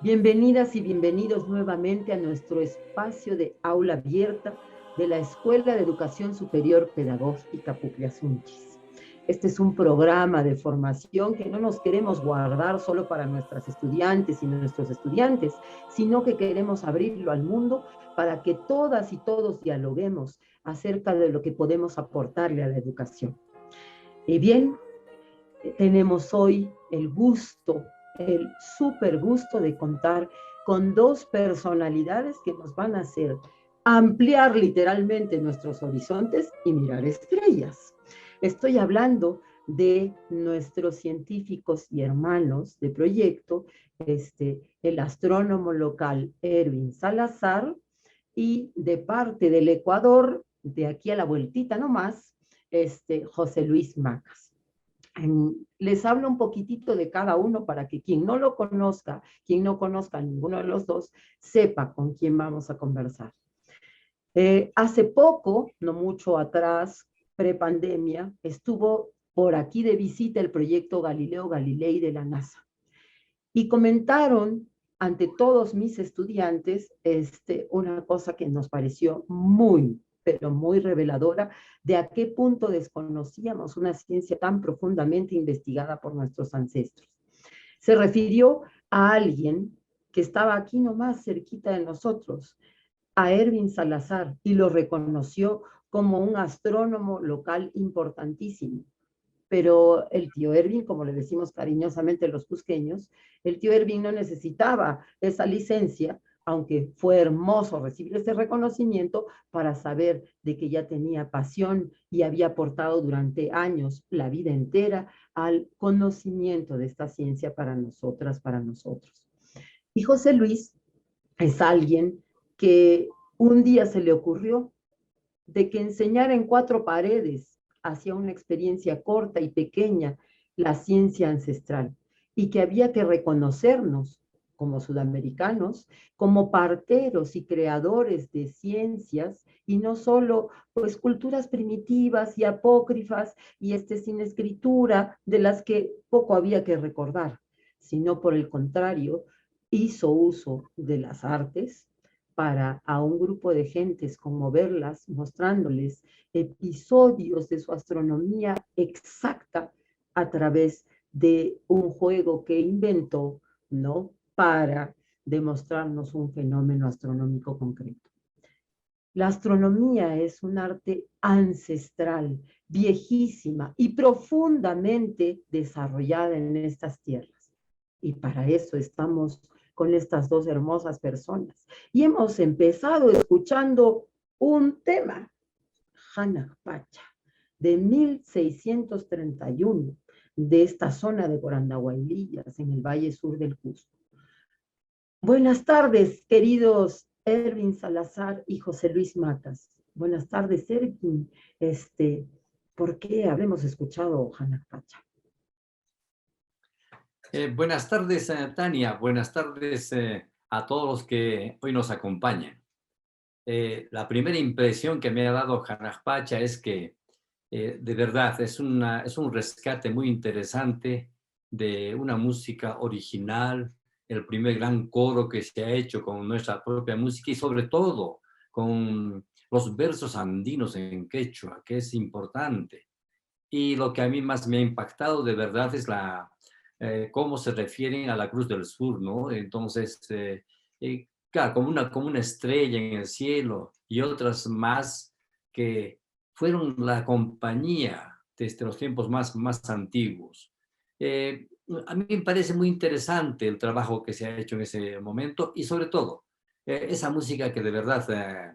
Bienvenidas y bienvenidos nuevamente a nuestro espacio de aula abierta de la Escuela de Educación Superior Pedagógica Pucllashunchis. Este es un programa de formación que no nos queremos guardar solo para nuestras estudiantes y nuestros estudiantes, sino que queremos abrirlo al mundo para que todas y todos dialoguemos acerca de lo que podemos aportarle a la educación. Y bien, tenemos hoy el súper gusto de contar con dos personalidades que nos van a hacer ampliar literalmente nuestros horizontes y mirar estrellas. Estoy hablando de nuestros científicos y hermanos de proyecto, el astrónomo local Erwin Salazar, y de parte del Ecuador, de aquí a la vueltita nomás, José Luis Macas. Les hablo un poquitito de cada uno para que quien no lo conozca, quien no conozca a ninguno de los dos, sepa con quién vamos a conversar. Hace poco, no mucho atrás, prepandemia, estuvo por aquí de visita el proyecto Galileo Galilei de la NASA. Y comentaron ante todos mis estudiantes una cosa que nos pareció muy, pero muy reveladora de a qué punto desconocíamos una ciencia tan profundamente investigada por nuestros ancestros. Se refirió a alguien que estaba aquí nomás cerquita de nosotros, a Erwin Salazar, y lo reconoció como un astrónomo local importantísimo. Pero el tío Erwin, como le decimos cariñosamente los cusqueños, el tío Erwin no necesitaba esa licencia, aunque fue hermoso recibir ese reconocimiento para saber de que ya tenía pasión y había aportado durante años, la vida entera, al conocimiento de esta ciencia para nosotras, para nosotros. Y José Luis es alguien que un día se le ocurrió de que enseñar en cuatro paredes hacía una experiencia corta y pequeña la ciencia ancestral y que había que reconocernos como sudamericanos, como parteros y creadores de ciencias y no solo pues culturas primitivas y apócrifas y sin escritura de las que poco había que recordar, sino por el contrario, hizo uso de las artes para a un grupo de gentes conmoverlas, mostrándoles episodios de su astronomía exacta a través de un juego que inventó, ¿no? Para demostrarnos un fenómeno astronómico concreto. La astronomía es un arte ancestral, viejísima y profundamente desarrollada en estas tierras. Y para eso estamos con estas dos hermosas personas. Y hemos empezado escuchando un tema, Hanak Pacha, de 1631, de esta zona de Corandahuaylillas, en el Valle Sur del Cusco. Buenas tardes, queridos Erwin Salazar y José Luis Matas. Buenas tardes, Erwin. ¿Por qué habremos escuchado Hanak Pacha? Buenas tardes, Tania. Buenas tardes a todos los que hoy nos acompañan. La primera impresión que me ha dado Hanak Pacha es que de verdad es un rescate muy interesante de una música original, el primer gran coro que se ha hecho con nuestra propia música y sobre todo con los versos andinos en quechua, que es importante. Y lo que a mí más me ha impactado de verdad es cómo se refieren a la Cruz del Sur, ¿no? Entonces, claro, como una estrella en el cielo y otras más que fueron la compañía desde los tiempos más antiguos. A mí me parece muy interesante el trabajo que se ha hecho en ese momento y sobre todo esa música que de verdad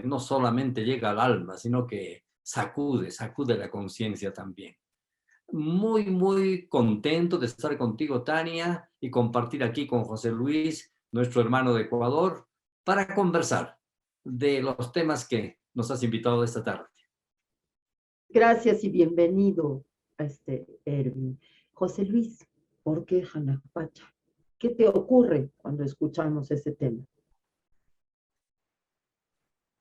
no solamente llega al alma, sino que sacude la conciencia también. Muy contento de estar contigo, Tania, y compartir aquí con José Luis, nuestro hermano de Ecuador, para conversar de los temas que nos has invitado esta tarde. Gracias y bienvenido, Erwin. José Luis, ¿por qué Hanak Pacha? ¿Qué te ocurre cuando escuchamos ese tema?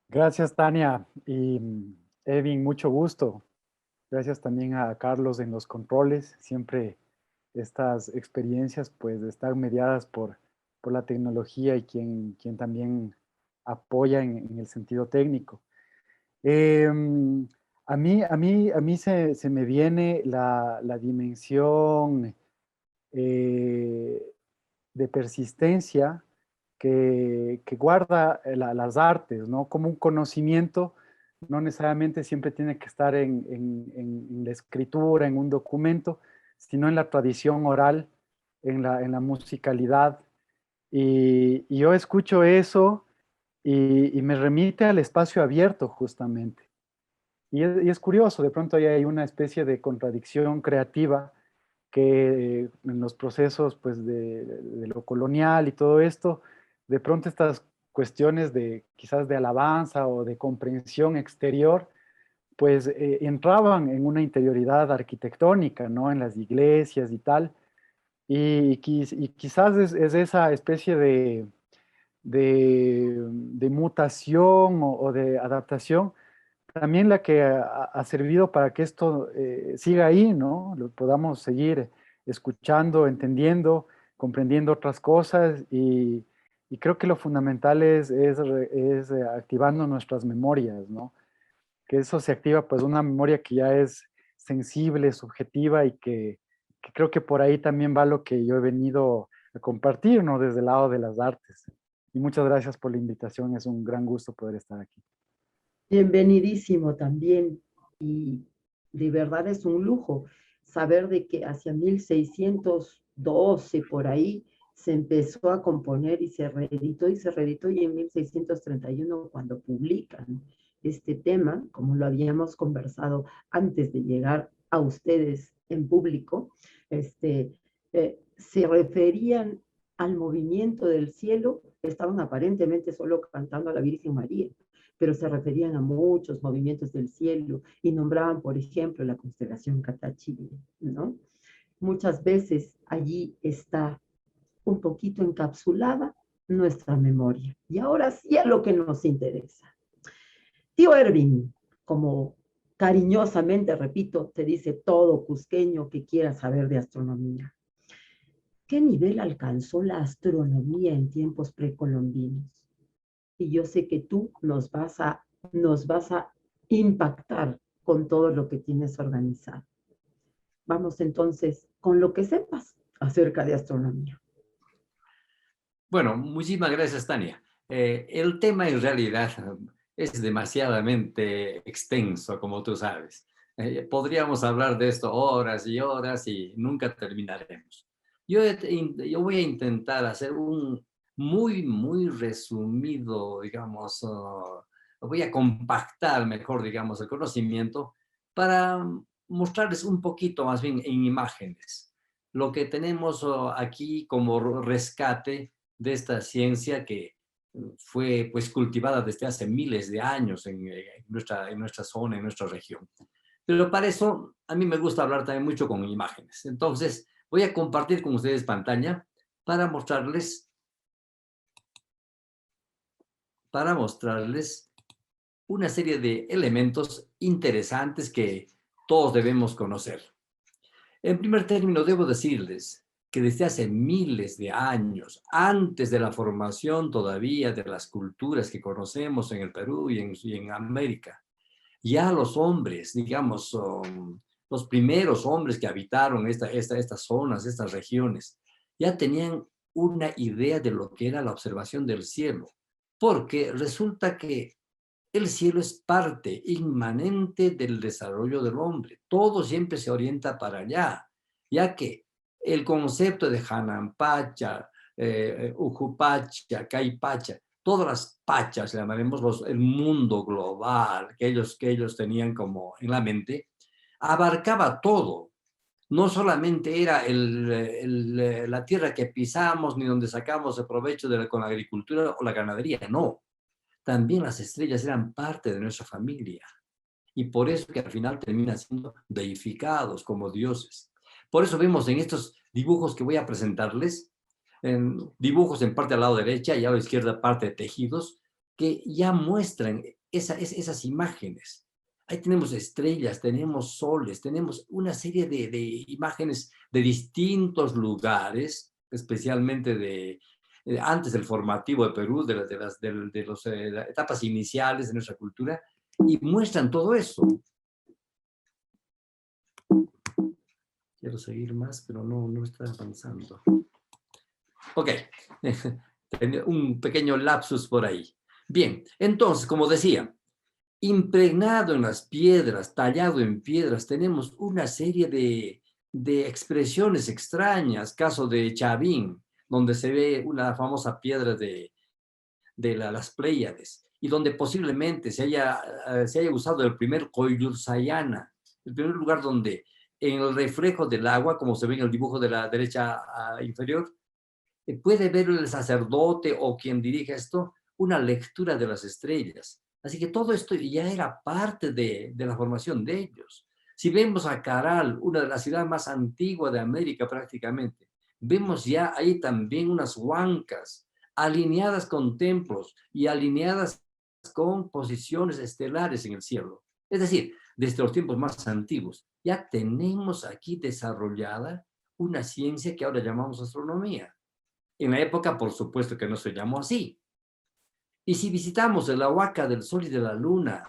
Gracias, Tania. Y Evin, mucho gusto. Gracias también a Carlos en los controles. Siempre estas experiencias pues están mediadas por por la tecnología y quien también apoya en el sentido técnico. A mí se me viene la dimensión de persistencia que guarda las artes, ¿no? Como un conocimiento no necesariamente siempre tiene que estar en la escritura, en un documento, sino en la tradición oral, en la musicalidad. Y yo escucho eso y me remite al espacio abierto justamente. Y es curioso, de pronto ahí hay una especie de contradicción creativa que en los procesos pues, de lo colonial y todo esto, de pronto estas cuestiones de quizás de alabanza o de comprensión exterior, pues entraban en una interioridad arquitectónica, ¿no? En las iglesias y tal. Y quizás es esa especie de mutación o de adaptación también la que ha servido para que esto siga ahí, ¿no? Lo podamos seguir escuchando, entendiendo, comprendiendo otras cosas y creo que lo fundamental es activando nuestras memorias, ¿no? Que eso se activa pues una memoria que ya es sensible, subjetiva y que creo que por ahí también va lo que yo he venido a compartir, ¿no? Desde el lado de las artes. Y muchas gracias por la invitación, es un gran gusto poder estar aquí. Bienvenidísimo también. Y de verdad es un lujo saber de que hacia 1612 por ahí se empezó a componer y se reeditó y en 1631 cuando publican este tema, como lo habíamos conversado antes de llegar a ustedes en público, se referían al movimiento del cielo, estaban aparentemente solo cantando a la Virgen María, pero se referían a muchos movimientos del cielo y nombraban, por ejemplo, la constelación Catachí, ¿no? Muchas veces allí está un poquito encapsulada nuestra memoria. Y ahora sí a lo que nos interesa. Tío Ervin, como cariñosamente, repito, te dice todo cusqueño que quiera saber de astronomía. ¿Qué nivel alcanzó la astronomía en tiempos precolombinos? Y yo sé que tú nos vas a impactar con todo lo que tienes organizado. Vamos entonces con lo que sepas acerca de astronomía. Bueno, muchísimas gracias, Tania. El tema en realidad es demasiadamente extenso, como tú sabes. Podríamos hablar de esto horas y horas y nunca terminaremos. Yo voy a intentar hacer un muy resumido, digamos, voy a compactar mejor, digamos, el conocimiento para mostrarles un poquito más bien en imágenes. Lo que tenemos aquí como rescate de esta ciencia que fue pues cultivada desde hace miles de años en nuestra zona, en nuestra región. Pero para eso a mí me gusta hablar también mucho con imágenes. Entonces voy a compartir con ustedes pantalla para mostrarles una serie de elementos interesantes que todos debemos conocer. En primer término, debo decirles que desde hace miles de años, antes de la formación todavía de las culturas que conocemos en el Perú y en América, ya los hombres, digamos, los primeros hombres que habitaron estas zonas, estas regiones, ya tenían una idea de lo que era la observación del cielo, porque resulta que el cielo es parte inmanente del desarrollo del hombre. Todo siempre se orienta para allá, ya que el concepto de Hanampacha, Ujupacha, Caipacha, todas las pachas, llamaremos el mundo global que ellos tenían como en la mente, abarcaba todo. No solamente era la tierra que pisamos ni donde sacamos el provecho con la agricultura o la ganadería, no. También las estrellas eran parte de nuestra familia. Y por eso que al final terminan siendo deificados como dioses. Por eso vemos en estos dibujos que voy a presentarles, dibujos en parte al lado derecha y a la izquierda parte de tejidos, que ya muestran esas imágenes. Ahí tenemos estrellas, tenemos soles, tenemos una serie de imágenes de distintos lugares, especialmente antes del formativo de Perú, de las etapas iniciales de nuestra cultura, y muestran todo eso. Quiero seguir más, pero no está avanzando. Ok, un pequeño lapsus por ahí. Bien, entonces, como decía, impregnado en las piedras, tallado en piedras, tenemos una serie de expresiones extrañas, caso de Chavín, donde se ve una famosa piedra de las Pléyades, y donde posiblemente se haya usado el primer Koyursayana, el primer lugar donde en el reflejo del agua, como se ve en el dibujo de la derecha inferior, puede ver el sacerdote o quien dirige esto una lectura de las estrellas. Así que todo esto ya era parte de la formación de ellos. Si vemos a Caral, una de las ciudades más antiguas de América prácticamente, vemos ya ahí también unas huancas alineadas con templos y alineadas con posiciones estelares en el cielo. Es decir, desde los tiempos más antiguos, ya tenemos aquí desarrollada una ciencia que ahora llamamos astronomía. En la época, por supuesto que no se llamó así. Y si visitamos el Huaca del Sol y de la Luna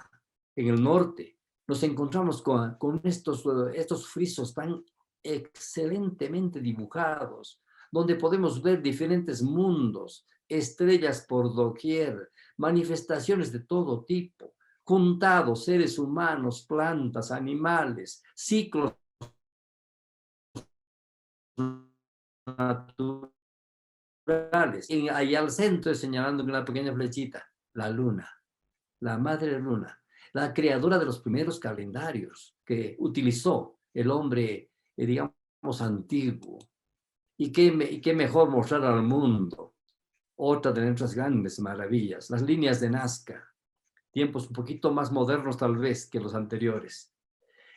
en el norte, nos encontramos con estos frisos tan excelentemente dibujados, donde podemos ver diferentes mundos, estrellas por doquier, manifestaciones de todo tipo, juntados seres humanos, plantas, animales, ciclos naturales. Y ahí al centro, señalando con una pequeña flechita, la luna, la madre luna, la creadora de los primeros calendarios que utilizó el hombre, digamos, antiguo. Y qué mejor mostrar al mundo otra de nuestras grandes maravillas, las líneas de Nazca, tiempos un poquito más modernos tal vez que los anteriores.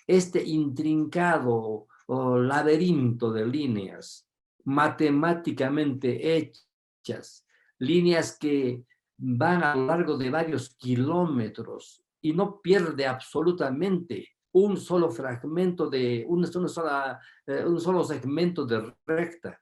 Este intrincado laberinto de líneas matemáticamente hechas, líneas que van a lo largo de varios kilómetros y no pierde absolutamente un solo fragmento un solo segmento de recta.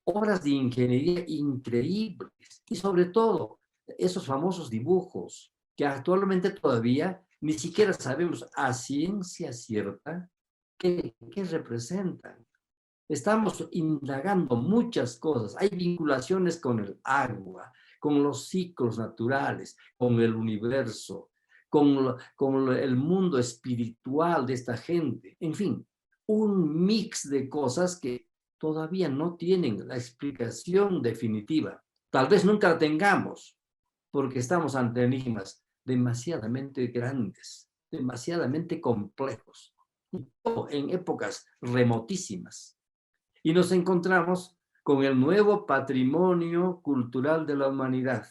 Obras de ingeniería increíbles y sobre todo esos famosos dibujos que actualmente todavía ni siquiera sabemos a ciencia cierta qué representan. Estamos indagando muchas cosas. Hay vinculaciones con el agua, con los ciclos naturales, con el universo, con el mundo espiritual de esta gente. En fin, un mix de cosas que todavía no tienen la explicación definitiva. Tal vez nunca la tengamos, porque estamos ante enigmas demasiadamente grandes, demasiadamente complejos, en épocas remotísimas. Y nos encontramos con el nuevo patrimonio cultural de la humanidad.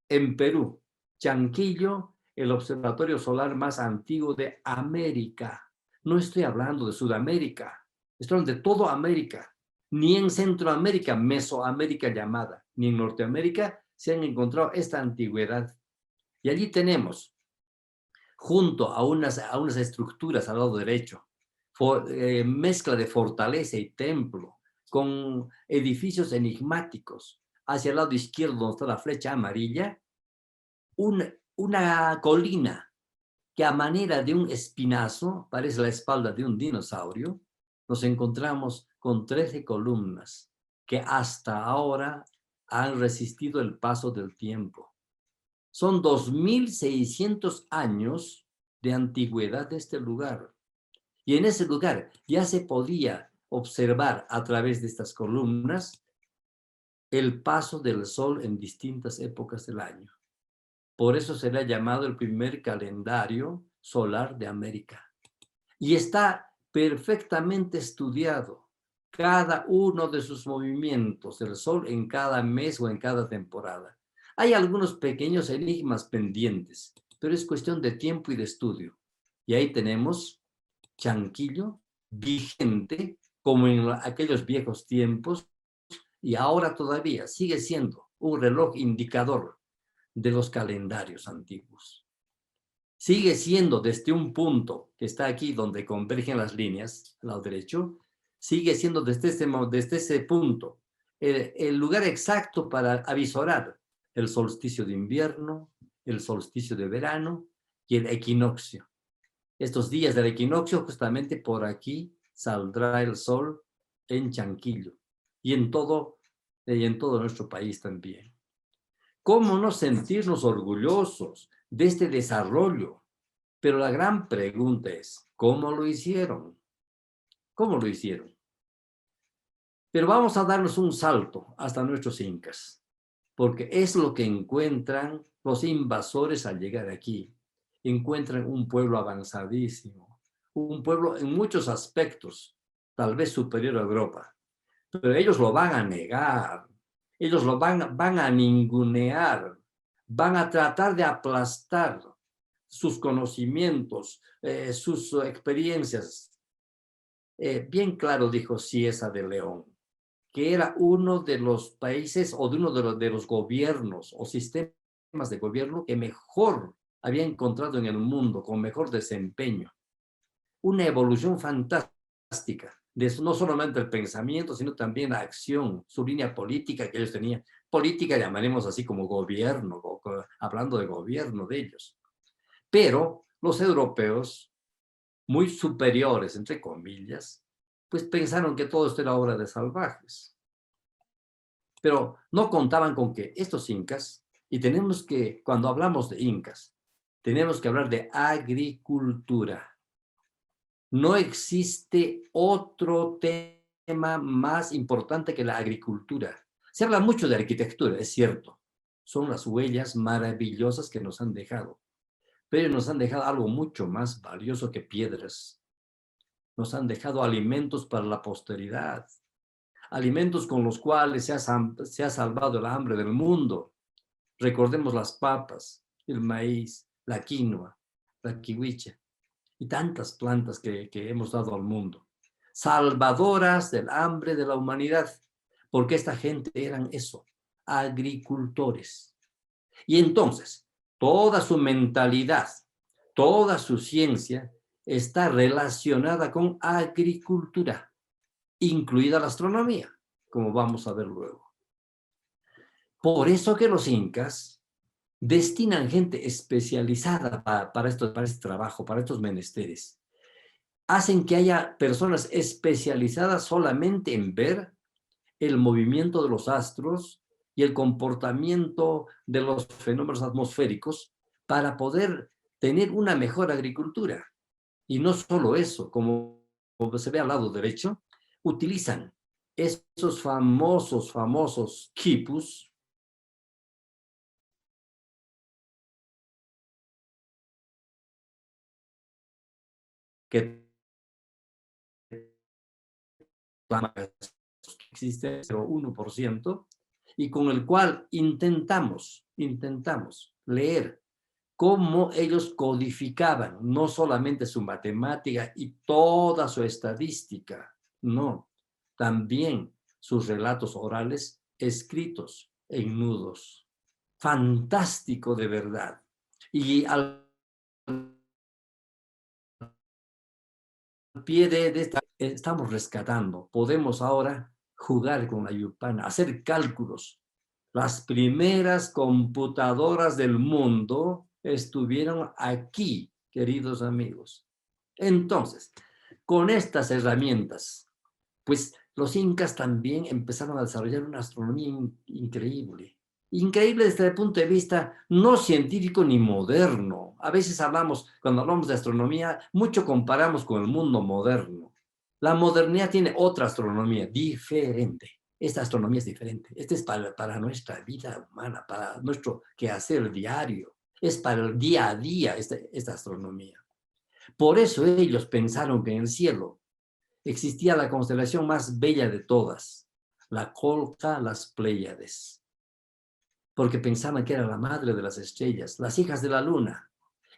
En Perú, Chanquillo, el observatorio solar más antiguo de América. No estoy hablando de Sudamérica, estoy hablando de toda América. Ni en Centroamérica, Mesoamérica llamada, ni en Norteamérica se han encontrado esta antigüedad. Y allí tenemos, junto a unas estructuras al lado derecho, mezcla de fortaleza y templo, con edificios enigmáticos. Hacia el lado izquierdo, donde está la flecha amarilla, una colina que a manera de un espinazo, parece la espalda de un dinosaurio, nos encontramos con 13 columnas que hasta ahora han resistido el paso del tiempo. Son 2.600 años de antigüedad de este lugar. Y en ese lugar ya se podía observar a través de estas columnas el paso del sol en distintas épocas del año. Por eso se le ha llamado el primer calendario solar de América. Y está perfectamente estudiado cada uno de sus movimientos del sol en cada mes o en cada temporada. Hay algunos pequeños enigmas pendientes, pero es cuestión de tiempo y de estudio. Y ahí tenemos Chanquillo vigente como en aquellos viejos tiempos y ahora todavía sigue siendo un reloj indicador de los calendarios antiguos. Sigue siendo desde un punto que está aquí donde convergen las líneas, al lado derecho, sigue siendo desde ese punto el lugar exacto para avisorar el solsticio de invierno, el solsticio de verano y el equinoccio. Estos días del equinoccio, justamente por aquí saldrá el sol en Chanquillo y en todo nuestro país también. ¿Cómo no sentirnos orgullosos de este desarrollo? Pero la gran pregunta es, ¿cómo lo hicieron? ¿Cómo lo hicieron? Pero vamos a darnos un salto hasta nuestros incas, porque es lo que encuentran los invasores al llegar aquí. Encuentran un pueblo avanzadísimo, un pueblo en muchos aspectos, tal vez superior a Europa, pero ellos lo van a negar, ellos lo van a ningunear, van a tratar de aplastar sus conocimientos, sus experiencias. Bien claro dijo Ciesa de León, que era uno de los países o de uno de los gobiernos o sistemas de gobierno que mejor había encontrado en el mundo, con mejor desempeño. Una evolución fantástica, de no solamente el pensamiento, sino también la acción, su línea política que ellos tenían. Política llamaremos así como gobierno, hablando de gobierno de ellos. Pero los europeos, muy superiores, entre comillas, pues pensaron que todo esto era obra de salvajes. Pero no contaban con que estos incas, y tenemos que, cuando hablamos de incas, tenemos que hablar de agricultura. No existe otro tema más importante que la agricultura. Se habla mucho de arquitectura, es cierto. Son las huellas maravillosas que nos han dejado. Pero nos han dejado algo mucho más valioso que piedras. Nos han dejado alimentos para la posteridad. Alimentos con los cuales se ha salvado el hambre del mundo. Recordemos las papas, el maíz, la quinoa, la kiwicha y tantas plantas que hemos dado al mundo. Salvadoras del hambre de la humanidad, porque esta gente eran eso, agricultores. Y entonces, toda su mentalidad, toda su ciencia está relacionada con agricultura, incluida la astronomía, como vamos a ver luego. Por eso que los incas destinan gente especializada para este trabajo, para estos menesteres. Hacen que haya personas especializadas solamente en ver el movimiento de los astros y el comportamiento de los fenómenos atmosféricos para poder tener una mejor agricultura. Y no solo eso, como se ve al lado derecho, utilizan esos famosos quipus que existe 0,1%, y con el cual intentamos leer cómo ellos codificaban no solamente su matemática y toda su estadística, no, también sus relatos orales escritos en nudos. Fantástico de verdad. Y al pie de esta, estamos rescatando, podemos ahora jugar con la yupana, hacer cálculos. Las primeras computadoras del mundo estuvieron aquí, queridos amigos. Entonces, con estas herramientas, pues los incas también empezaron a desarrollar una astronomía increíble. Increíble desde el punto de vista no científico ni moderno. A veces cuando hablamos de astronomía, mucho comparamos con el mundo moderno. La modernidad tiene otra astronomía diferente. Esta astronomía es diferente. Esta es para nuestra vida humana, para nuestro quehacer diario. Es para el día a día esta astronomía. Por eso ellos pensaron que en el cielo existía la constelación más bella de todas, la Colca las Pléyades, porque pensaban que era la madre de las estrellas, las hijas de la luna,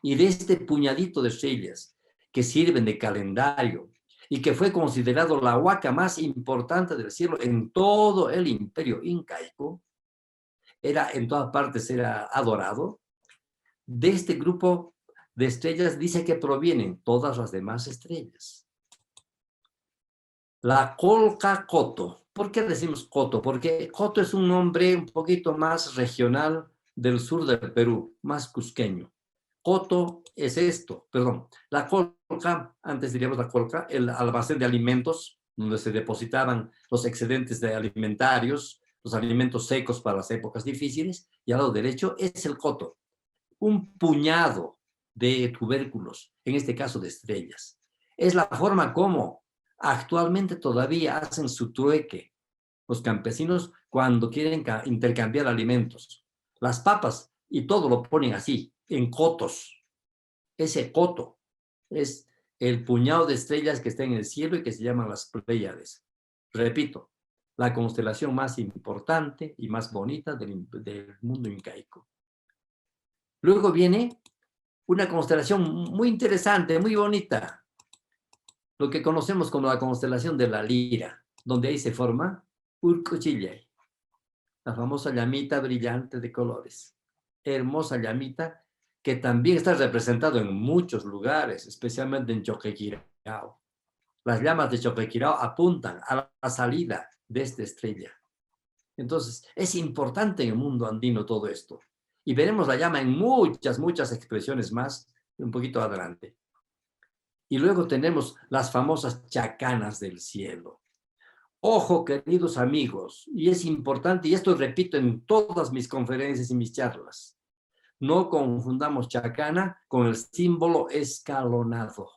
y de este puñadito de estrellas que sirven de calendario y que fue considerado la huaca más importante del cielo en todo el imperio incaico, en todas partes era adorado. De este grupo de estrellas dice que provienen todas las demás estrellas. La Colca Coto ¿Por qué decimos Coto? Porque Coto es un nombre un poquito más regional del sur del Perú, más cusqueño. Coto es esto, perdón, la colca, antes diríamos la colca, el almacén de alimentos, donde se depositaban los excedentes de alimentarios, los alimentos secos para las épocas difíciles, y al lado derecho es el coto, un puñado de tubérculos, en este caso de estrellas. Es la forma como actualmente todavía hacen su trueque los campesinos cuando quieren intercambiar alimentos. Las papas y todo lo ponen así, en cotos. Ese coto es el puñado de estrellas que está en el cielo y que se llaman las Pléyades. Repito, la constelación más importante y más bonita del mundo incaico. Luego viene una constelación muy interesante, muy bonita, lo que conocemos como la constelación de la Lira, donde ahí se forma Urcuchillay, la famosa llamita brillante de colores. Hermosa llamita que también está representado en muchos lugares, especialmente en Choquequirao. Las llamas de Choquequirao apuntan a la salida de esta estrella. Entonces, es importante en el mundo andino todo esto. Y veremos la llama en muchas expresiones más un poquito adelante. Y luego tenemos las famosas chacanas del cielo. Ojo, queridos amigos, y es importante, y esto repito en todas mis conferencias y mis charlas, no confundamos chacana con el símbolo escalonado.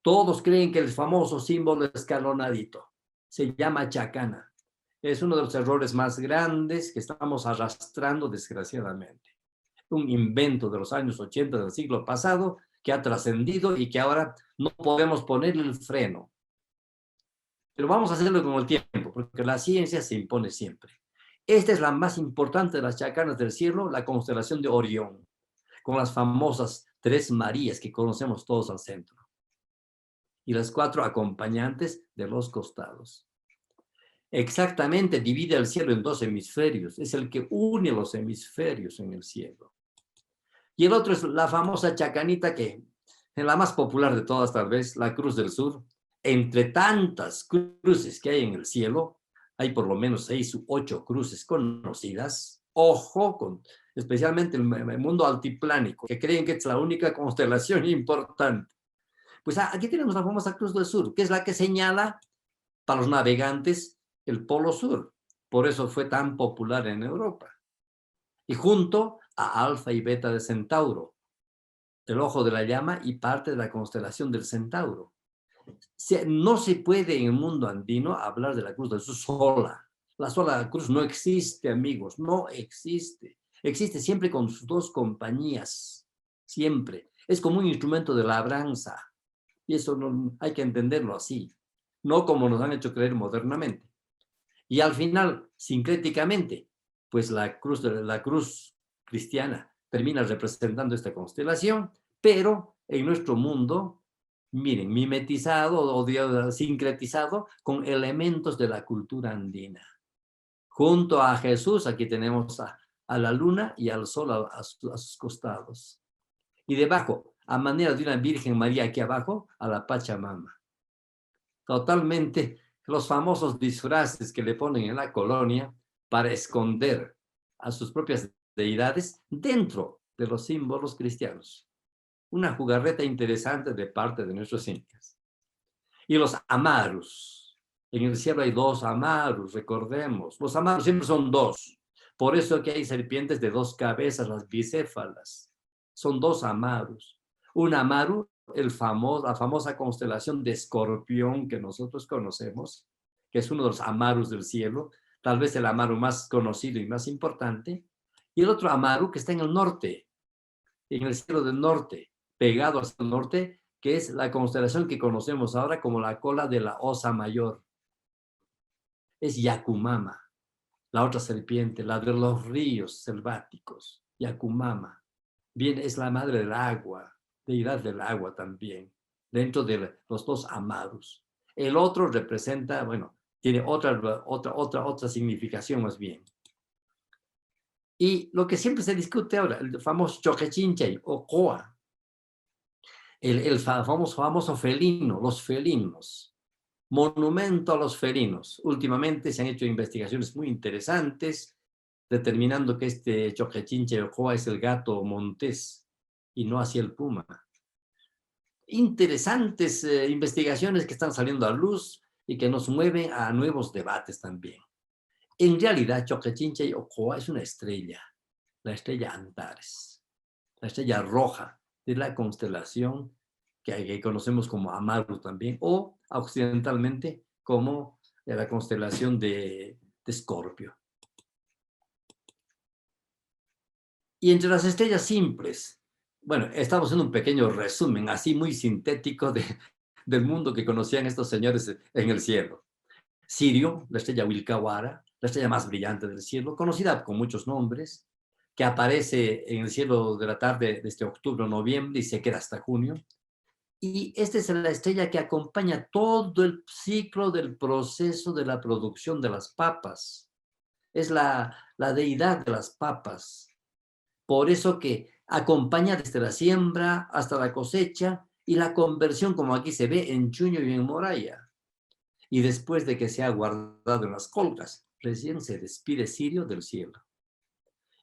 Todos creen que el famoso símbolo escalonadito se llama chacana. Es uno de los errores más grandes que estamos arrastrando desgraciadamente. Un invento de los años 80 del siglo pasado que ha trascendido y que ahora no podemos ponerle el freno. Pero vamos a hacerlo con el tiempo, porque la ciencia se impone siempre. Esta es la más importante de las chacanas del cielo, la constelación de Orión, con las famosas 3 Marías que conocemos todos al centro, y las 4 acompañantes de los costados. Exactamente divide el cielo en 2 hemisferios, es el que une los hemisferios en el cielo. Y el otro es la famosa chacanita que es la más popular de todas tal vez, la Cruz del Sur. Entre tantas cruces que hay en el cielo, hay por lo menos 6 u 8 cruces conocidas. Ojo, especialmente el mundo altiplánico, que creen que es la única constelación importante. Pues aquí tenemos la famosa Cruz del Sur, que es la que señala para los navegantes el Polo Sur. Por eso fue tan popular en Europa. Y junto a Alfa y Beta de Centauro, el ojo de la llama y parte de la constelación del Centauro. No se puede en el mundo andino hablar de la Cruz del Sur sola. La sola cruz no existe, amigos, no existe. Existe siempre con sus 2 compañías, siempre. Es como un instrumento de labranza. Y eso no, hay que entenderlo así, no como nos han hecho creer modernamente. Y al final, sincréticamente, pues la cruz cristiana termina representando esta constelación, pero en nuestro mundo, miren, mimetizado o sincretizado con elementos de la cultura andina. Junto a Jesús, aquí tenemos a la luna y al sol a sus costados. Y debajo, a manera de una Virgen María aquí abajo, a la Pachamama. Totalmente los famosos disfraces que le ponen en la colonia para esconder a sus propias deidades dentro de los símbolos cristianos. Una jugarreta interesante de parte de nuestros incas. Y los amarus. En el cielo hay 2 amarus, recordemos. Los amarus siempre son 2. Por eso que hay serpientes de 2 cabezas, las bicéfalas. Son 2 amarus. Un amaru, la famosa constelación de Escorpión que nosotros conocemos, que es uno de los amarus del cielo, tal vez el amaru más conocido y más importante. Y el otro amaru que está en el norte, en el cielo del norte, pegado hacia el norte, que es la constelación que conocemos ahora como la cola de la Osa Mayor. Es Yacumama, la otra serpiente, la de los ríos selváticos, Yacumama. Bien, es la madre del agua, deidad del agua también, dentro de los 2 amarus. El otro representa, bueno, tiene otra significación más bien. Y lo que siempre se discute ahora, el famoso Choquechinchay o Coa, el famoso felino, los felinos, monumento a los felinos. Últimamente se han hecho investigaciones muy interesantes determinando que este Choquechincha Ocoa es el gato montés y no así el puma. Interesantes investigaciones que están saliendo a luz y que nos mueven a nuevos debates también. En realidad, Choquechincha Ocoa es una estrella, la estrella Antares, la estrella roja de la constelación que conocemos como Amaru también, o occidentalmente como la constelación de Escorpio. Y entre las estrellas simples, bueno, estamos en un pequeño resumen, así muy sintético del mundo que conocían estos señores en el cielo. Sirio, la estrella Wilkawara, la estrella más brillante del cielo, conocida con muchos nombres, que aparece en el cielo de la tarde desde octubre o noviembre y se queda hasta junio. Y esta es la estrella que acompaña todo el ciclo del proceso de la producción de las papas. Es la deidad de las papas. Por eso que acompaña desde la siembra hasta la cosecha y la conversión, como aquí se ve, en chuño y en moraya. Y después de que se ha guardado en las colgas, recién se despide Sirio del cielo.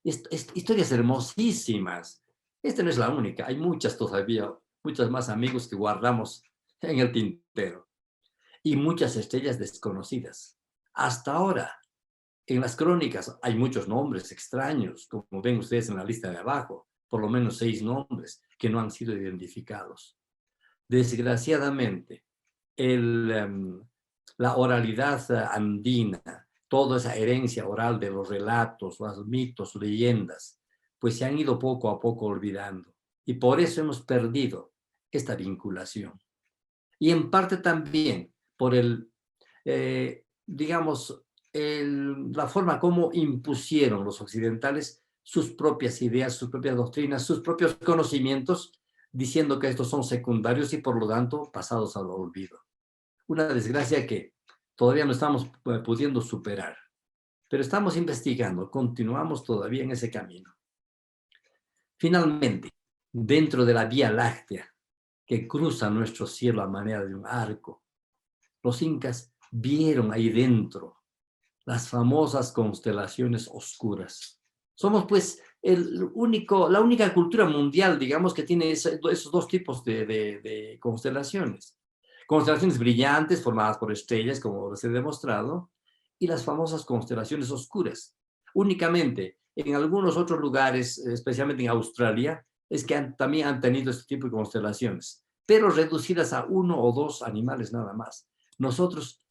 Historias hermosísimas. Esta no es la única, hay muchas todavía, muchos más amigos que guardamos en el tintero. Y muchas estrellas desconocidas. Hasta ahora, en las crónicas hay muchos nombres extraños, como ven ustedes en la lista de abajo, por lo menos 6 nombres que no han sido identificados. Desgraciadamente, la oralidad andina, toda esa herencia oral de los relatos, los mitos, leyendas, pues se han ido poco a poco olvidando. Y por eso hemos perdido esta vinculación. Y en parte también por digamos, la forma como impusieron los occidentales sus propias ideas, sus propias doctrinas, sus propios conocimientos, diciendo que estos son secundarios y por lo tanto pasados al olvido. Una desgracia que todavía no estamos pudiendo superar, pero estamos investigando, continuamos todavía en ese camino. Finalmente, dentro de la Vía Láctea, que cruza nuestro cielo a manera de un arco, los incas vieron ahí dentro las famosas constelaciones oscuras. Somos pues la única cultura mundial, digamos, que tiene esos dos tipos de constelaciones. Constelaciones brillantes formadas por estrellas, como les he demostrado, y las famosas constelaciones oscuras. Únicamente en algunos otros lugares, especialmente en Australia, es que también han tenido este tipo de constelaciones, pero reducidas a 1 o 2 animales nada más. Nosotros,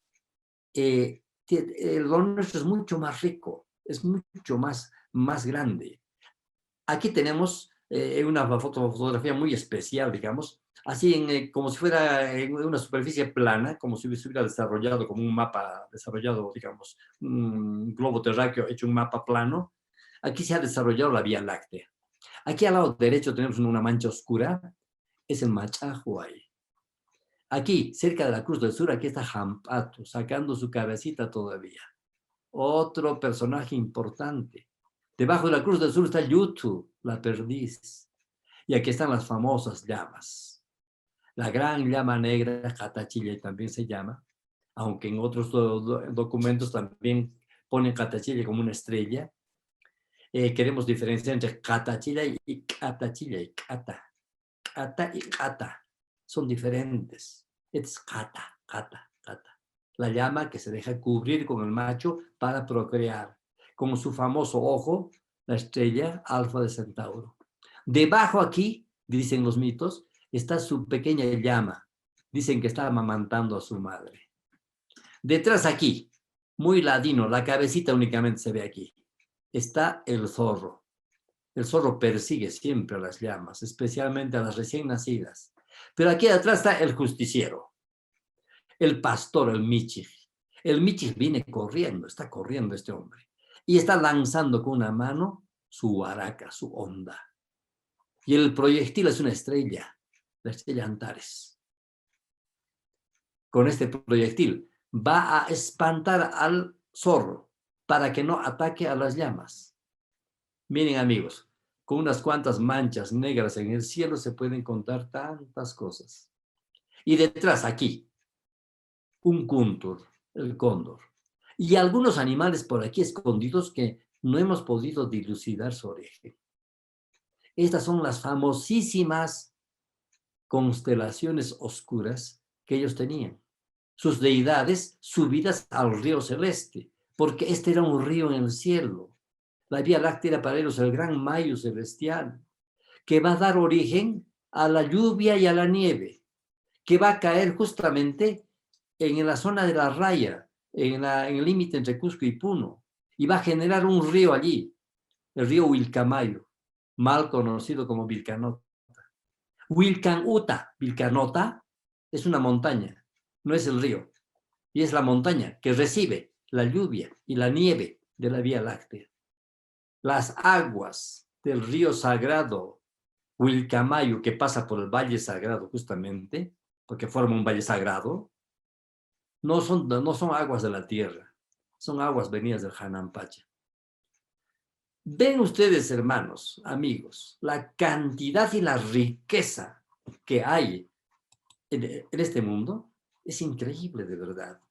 lo nuestro es mucho más rico, es mucho más grande. Aquí tenemos una fotografía muy especial, digamos, así como si fuera en una superficie plana, como si se hubiera desarrollado como un mapa desarrollado, digamos, un globo terráqueo hecho un mapa plano. Aquí se ha desarrollado la Vía Láctea. Aquí al lado derecho tenemos una mancha oscura, es el Machajuay. Aquí, cerca de la Cruz del Sur, aquí está Hampatu, sacando su cabecita todavía. Otro personaje importante. Debajo de la Cruz del Sur está Yutu, la perdiz. Y aquí están las famosas llamas. La gran llama negra, Catachilla también se llama, aunque en otros documentos también ponen Catachilla como una estrella. Queremos diferenciar entre Catachilla y Catachilla y Cata. Cata y Cata son diferentes. Es Cata. La llama que se deja cubrir con el macho para procrear, como su famoso ojo, la estrella Alfa de Centauro. Debajo aquí, dicen los mitos, está su pequeña llama. Dicen que está amamantando a su madre. Detrás aquí, muy ladino, la cabecita únicamente se ve aquí, está el zorro. El zorro persigue siempre a las llamas, especialmente a las recién nacidas. Pero aquí atrás está el justiciero, el pastor, el Michij. El Michij viene corriendo, está corriendo este hombre. Y está lanzando con una mano su huaraca, su onda. Y el proyectil es una estrella, la estrella Antares. Con este proyectil va a espantar al zorro para que no ataque a las llamas. Miren, amigos, con unas cuantas manchas negras en el cielo se pueden contar tantas cosas. Y detrás, aquí, un cóndor, el cóndor, y algunos animales por aquí escondidos que no hemos podido dilucidar su origen. Estas son las famosísimas constelaciones oscuras que ellos tenían. Sus deidades subidas al río celeste, porque este era un río en el cielo. La Vía Láctea era para ellos el gran mayo celestial, que va a dar origen a la lluvia y a la nieve, que va a caer justamente en la zona de la raya, en el límite entre Cusco y Puno, y va a generar un río allí, el río Vilcamayo, mal conocido como Vilcanota. Vilcanuta, Vilcanota, es una montaña, no es el río, y es la montaña que recibe la lluvia y la nieve de la Vía Láctea. Las aguas del río sagrado Vilcamayo, que pasa por el Valle Sagrado justamente, porque forma un valle sagrado, no son aguas de la tierra, son aguas venidas del Janampacha. Ven ustedes, hermanos, amigos, la cantidad y la riqueza que hay en este mundo es increíble, de verdad.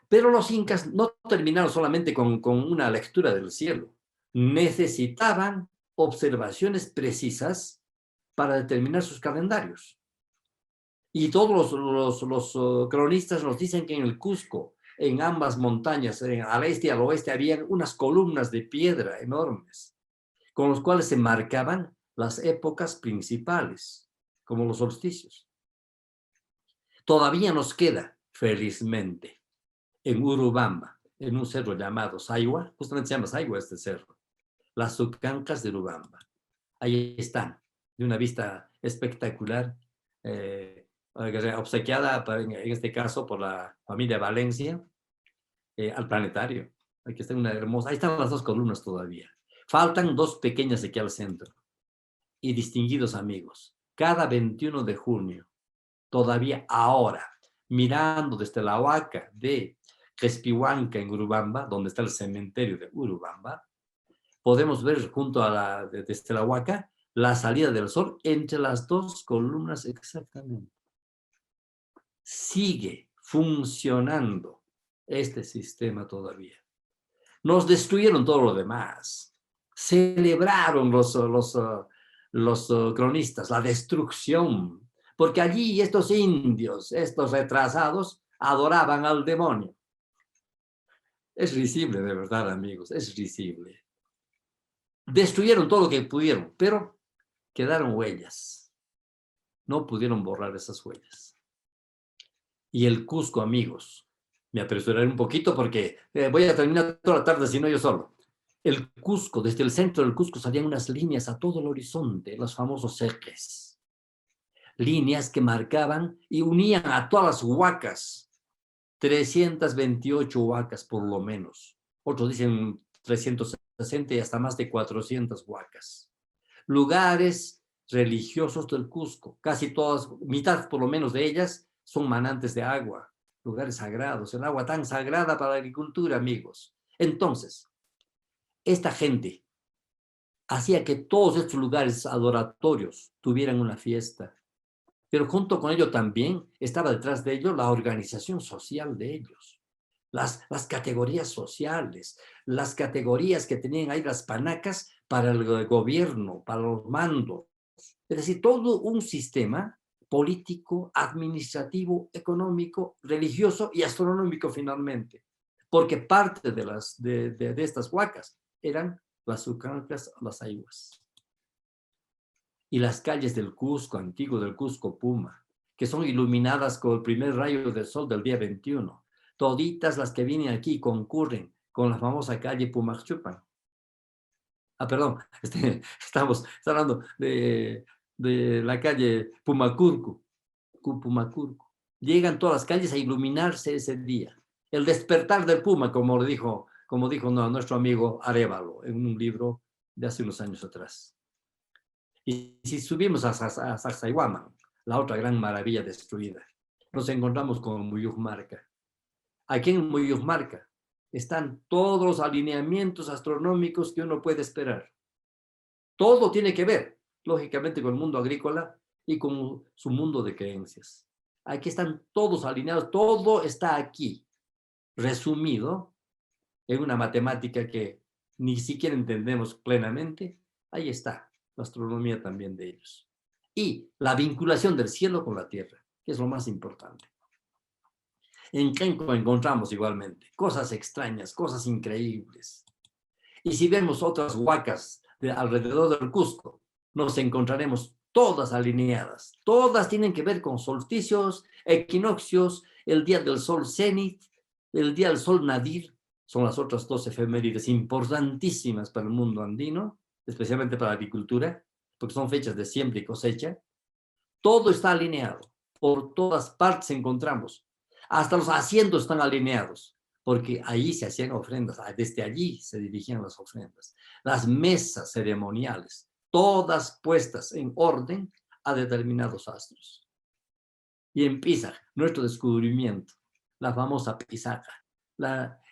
Pero los incas no terminaron solamente con una lectura del cielo. Necesitaban observaciones precisas para determinar sus calendarios. Y todos los cronistas nos dicen que en el Cusco, en ambas montañas, al este y al oeste, había unas columnas de piedra enormes, con los cuales se marcaban las épocas principales, como los solsticios. Todavía nos queda, felizmente, en Urubamba, en un cerro llamado Saigua, justamente se llama Saigua este cerro, las Sucancas de Urubamba. Ahí están, de una vista espectacular, obsequiada en este caso por la familia Valencia, al planetario. Aquí está una hermosa, ahí están las dos columnas todavía. Faltan dos pequeñas aquí al centro. Y distinguidos amigos, cada 21 de junio, todavía ahora, mirando desde la huaca de Crespihuanca en Urubamba, donde está el cementerio de Urubamba, podemos ver junto a desde la huaca la salida del sol entre las dos columnas exactamente. Sigue funcionando este sistema todavía. Nos destruyeron todo lo demás. Celebraron los cronistas la destrucción, porque allí estos indios, estos retrasados, adoraban al demonio. Es risible, de verdad, amigos, es risible. Destruyeron todo lo que pudieron, pero quedaron huellas. No pudieron borrar esas huellas. Y el Cusco, amigos, me apresuraré un poquito porque voy a terminar toda la tarde, si no yo solo. El Cusco, desde el centro del Cusco salían unas líneas a todo el horizonte, los famosos ejes. Líneas que marcaban y unían a todas las huacas, 328 huacas por lo menos. Otros dicen 360 y hasta más de 400 huacas. Lugares religiosos del Cusco, casi todas, mitad por lo menos de ellas, son manantes de agua, lugares sagrados, el agua tan sagrada para la agricultura, amigos. Entonces, esta gente hacía que todos estos lugares adoratorios tuvieran una fiesta, pero junto con ello también estaba detrás de ello la organización social de ellos, las categorías sociales, las categorías que tenían ahí las panacas para el gobierno, para los mandos, es decir, todo un sistema político, administrativo, económico, religioso y astronómico finalmente, porque parte de estas huacas eran las Sucancas, las Aiguas. Y las calles del Cusco, antiguo del Cusco Puma, que son iluminadas con el primer rayo del sol del día 21. Toditas las que vienen aquí concurren con la famosa calle Pumachupan. Perdón, estamos hablando de la calle Pumacurcu. Llegan todas las calles a iluminarse ese día. El despertar del Puma, como dijo nuestro amigo Arévalo en un libro de hace unos años atrás. Y si subimos a Sacsayhuaman, la otra gran maravilla destruida, nos encontramos con Muyucmarca. Aquí en Muyucmarca están todos los alineamientos astronómicos que uno puede esperar. Todo tiene que ver, lógicamente, con el mundo agrícola y con su mundo de creencias. Aquí están todos alineados, todo está aquí, resumido en una matemática que ni siquiera entendemos plenamente. Ahí está la astronomía también de ellos. Y la vinculación del cielo con la tierra, que es lo más importante. En Kenko encontramos igualmente cosas extrañas, cosas increíbles. Y si vemos otras huacas alrededor del Cusco, nos encontraremos todas alineadas. Todas tienen que ver con solsticios, equinoccios, el día del sol cenit, el día del sol nadir. Son las otras dos efemérides importantísimas para el mundo andino, especialmente para la agricultura, porque son fechas de siembra y cosecha. Todo está alineado. Por todas partes encontramos. Hasta los asientos están alineados, porque ahí se hacían ofrendas. Desde allí se dirigían las ofrendas. Las mesas ceremoniales, todas puestas en orden a determinados astros. Y en Pisa, nuestro descubrimiento, la famosa pisaca,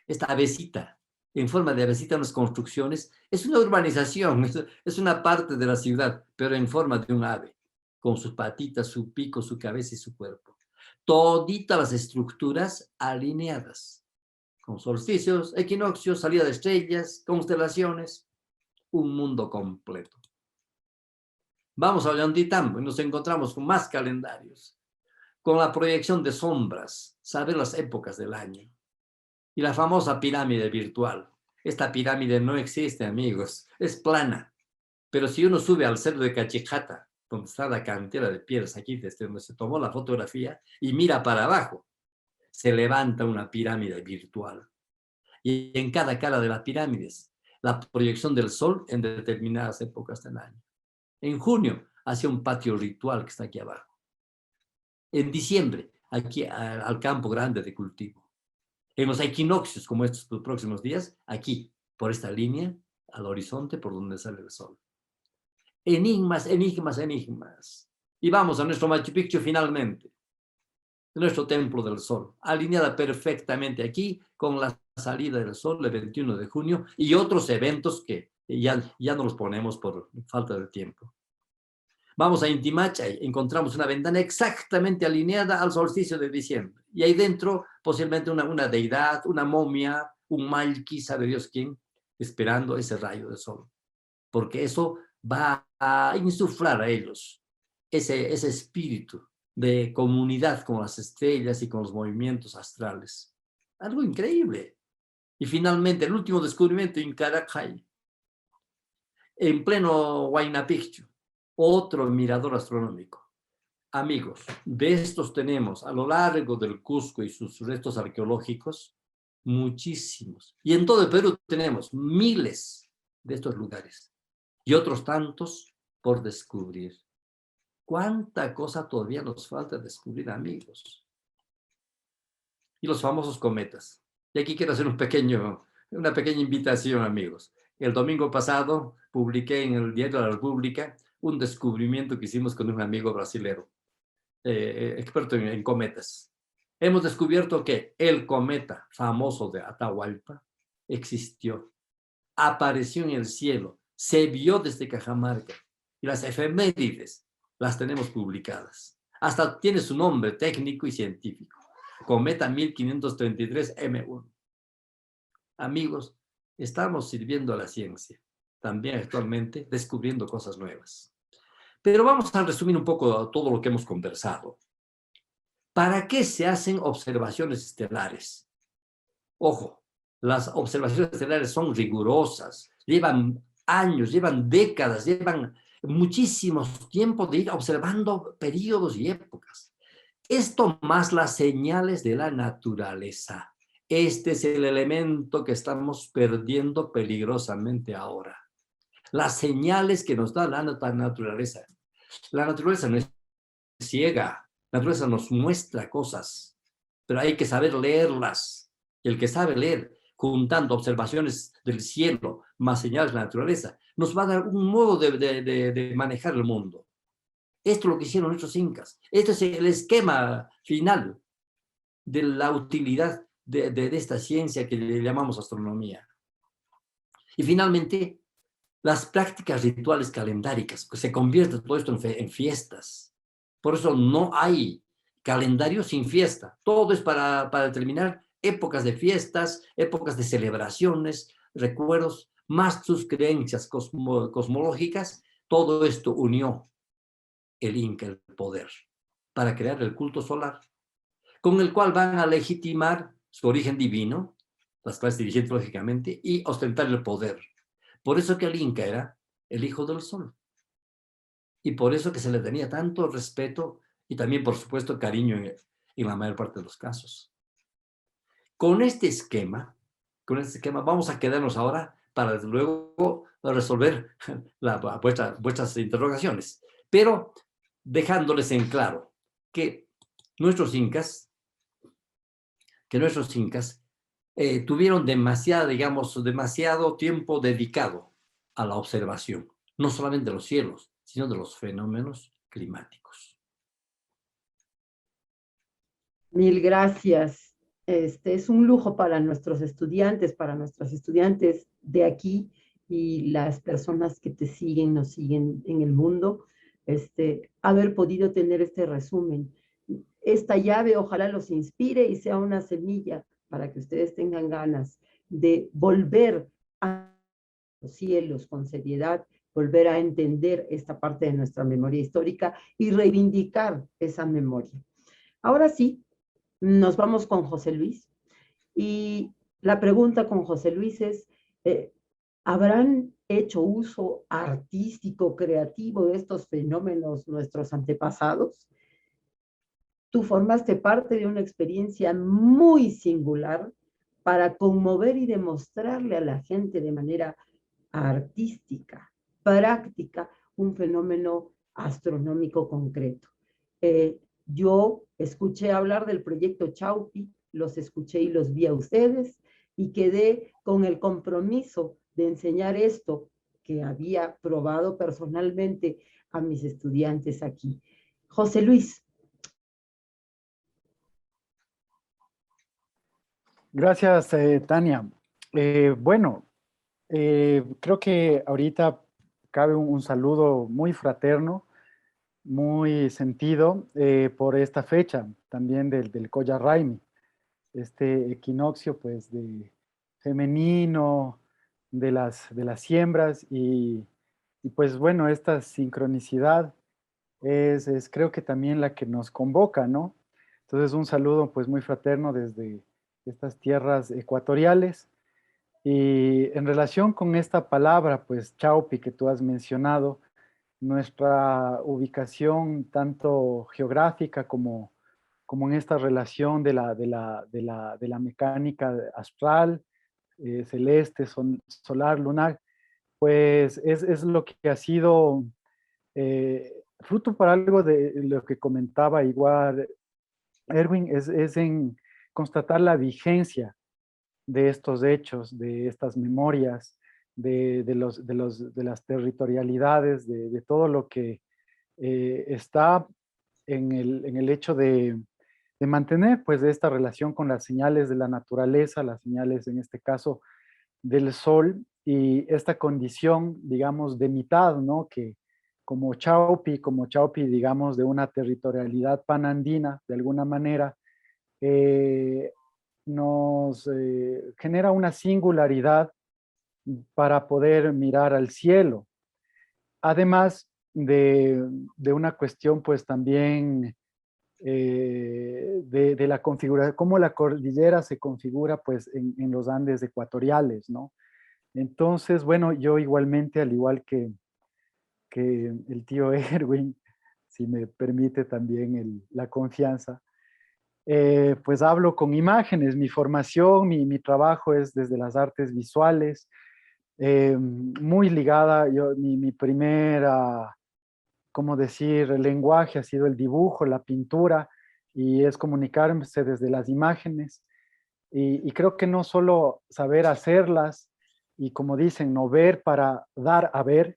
esta avecita, en forma de avecita, unas construcciones, es una urbanización, es una parte de la ciudad, pero en forma de un ave, con sus patitas, su pico, su cabeza y su cuerpo. Toditas las estructuras alineadas, con solsticios, equinoccios, salida de estrellas, constelaciones, un mundo completo. Vamos a Ollantaytambo y nos encontramos con más calendarios, con la proyección de sombras, saber las épocas del año. Y la famosa pirámide virtual. Esta pirámide no existe, amigos, es plana. Pero si uno sube al cerro de Cachijata, donde está la cantera de piedras aquí, desde donde se tomó la fotografía, y mira para abajo, se levanta una pirámide virtual. Y en cada cara de las pirámides, la proyección del sol en determinadas épocas del año. En junio, hacia un patio ritual que está aquí abajo. En diciembre, aquí al campo grande de cultivo. En los equinoccios, como estos próximos días, aquí, por esta línea, al horizonte por donde sale el sol. Enigmas, enigmas, enigmas. Y vamos a nuestro Machu Picchu finalmente. Nuestro templo del sol, alineada perfectamente aquí con la salida del sol el 21 de junio y otros eventos que ya no los ponemos por falta de tiempo. Vamos a Inti Machai, encontramos una ventana exactamente alineada al solsticio de diciembre. Y ahí dentro, posiblemente una deidad, una momia, un malqui, sabe Dios quién, esperando ese rayo de sol. Porque eso va a insuflar a ellos ese espíritu de comunidad con las estrellas y con los movimientos astrales. Algo increíble. Y finalmente, el último descubrimiento en Caracay, en pleno Huayna Picchu, otro mirador astronómico. Amigos, de estos tenemos a lo largo del Cusco y sus restos arqueológicos, muchísimos. Y en todo el Perú tenemos miles de estos lugares y otros tantos por descubrir. ¿Cuánta cosa todavía nos falta descubrir, amigos? Y los famosos cometas. Y aquí quiero hacer una pequeña invitación, amigos. El domingo pasado publiqué en el Diario de la República un descubrimiento que hicimos con un amigo brasilero, experto en cometas. Hemos descubierto que el cometa famoso de Atahualpa existió, apareció en el cielo, se vio desde Cajamarca y las efemérides las tenemos publicadas. Hasta tiene su nombre técnico y científico. Cometa 1533 M1. Amigos, estamos sirviendo a la ciencia, también actualmente descubriendo cosas nuevas. Pero vamos a resumir un poco todo lo que hemos conversado. ¿Para qué se hacen observaciones estelares? Ojo, las observaciones estelares son rigurosas, llevan años, llevan décadas, llevan muchísimos tiempos de ir observando periodos y épocas. Esto más las señales de la naturaleza. Este es el elemento que estamos perdiendo peligrosamente ahora. Las señales que nos da la naturaleza. La naturaleza no es ciega, la naturaleza nos muestra cosas, pero hay que saber leerlas. Y el que sabe leer, juntando observaciones del cielo más señales de la naturaleza, nos va a dar un modo de manejar el mundo. Esto es lo que hicieron nuestros incas. Este es el esquema final de la utilidad de esta ciencia que le llamamos astronomía. Y finalmente, las prácticas rituales calendáricas, que se convierte todo esto en fiestas. Por eso no hay calendario sin fiesta. Todo es para determinar épocas de fiestas, épocas de celebraciones, recuerdos, más sus creencias cosmológicas. Todo esto unió el Inca el poder para crear el culto solar, con el cual van a legitimar su origen divino, las clases dirigentes lógicamente, y ostentar el poder. Por eso que el Inca era el hijo del sol. Y por eso que se le tenía tanto respeto y también, por supuesto, cariño en la mayor parte de los casos. Con este esquema, vamos a quedarnos ahora para luego resolver vuestras interrogaciones. Pero dejándoles en claro que nuestros incas tuvieron demasiado tiempo dedicado a la observación, no solamente de los cielos, sino de los fenómenos climáticos. Mil gracias. Es un lujo para nuestros estudiantes, para nuestras estudiantes de aquí y las personas que te siguen, nos siguen en el mundo, haber podido tener este resumen. Esta llave ojalá los inspire y sea una semilla para que ustedes tengan ganas de volver a los cielos con seriedad, volver a entender esta parte de nuestra memoria histórica y reivindicar esa memoria. Ahora sí, nos vamos con José Luis. Y la pregunta con José Luis es, ¿habrán hecho uso artístico, creativo de estos fenómenos nuestros antepasados? Tú formaste parte de una experiencia muy singular para conmover y demostrarle a la gente de manera artística, práctica, un fenómeno astronómico concreto. Yo escuché hablar del proyecto Chaupi, los escuché y los vi a ustedes y quedé con el compromiso de enseñar esto que había probado personalmente a mis estudiantes aquí. José Luis. Gracias, Tania. Bueno, creo que ahorita cabe un saludo muy fraterno, muy sentido por esta fecha también del Koya Raimi, este equinoccio pues de femenino de las siembras y pues bueno, esta sincronicidad es creo que también la que nos convoca, ¿no? Entonces un saludo pues muy fraterno desde estas tierras ecuatoriales. Y en relación con esta palabra, pues Chaupi que tú has mencionado, nuestra ubicación tanto geográfica como en esta relación de la mecánica astral, celeste, solar, lunar, pues es lo que ha sido fruto para algo de lo que comentaba igual Erwin, es en constatar la vigencia de estos hechos, de estas memorias, de las territorialidades, de todo lo que está en el hecho de mantener pues esta relación con las señales de la naturaleza, las señales en este caso del sol y esta condición, digamos, de mitad, ¿no? Que como Chaupi, digamos, de una territorialidad panandina, de alguna manera, eh, nos genera una singularidad para poder mirar al cielo. Además de una cuestión, pues también de la configuración, cómo la cordillera se configura, pues en los Andes ecuatoriales, ¿no? Entonces, bueno, yo igualmente, al igual que el tío Erwin, si me permite también la confianza, pues hablo con imágenes. Mi formación, mi trabajo es desde las artes visuales, muy ligada, mi primera, ¿cómo decir?, lenguaje ha sido el dibujo, la pintura, y es comunicarse desde las imágenes. Y creo que no solo saber hacerlas, y como dicen, no ver para dar a ver,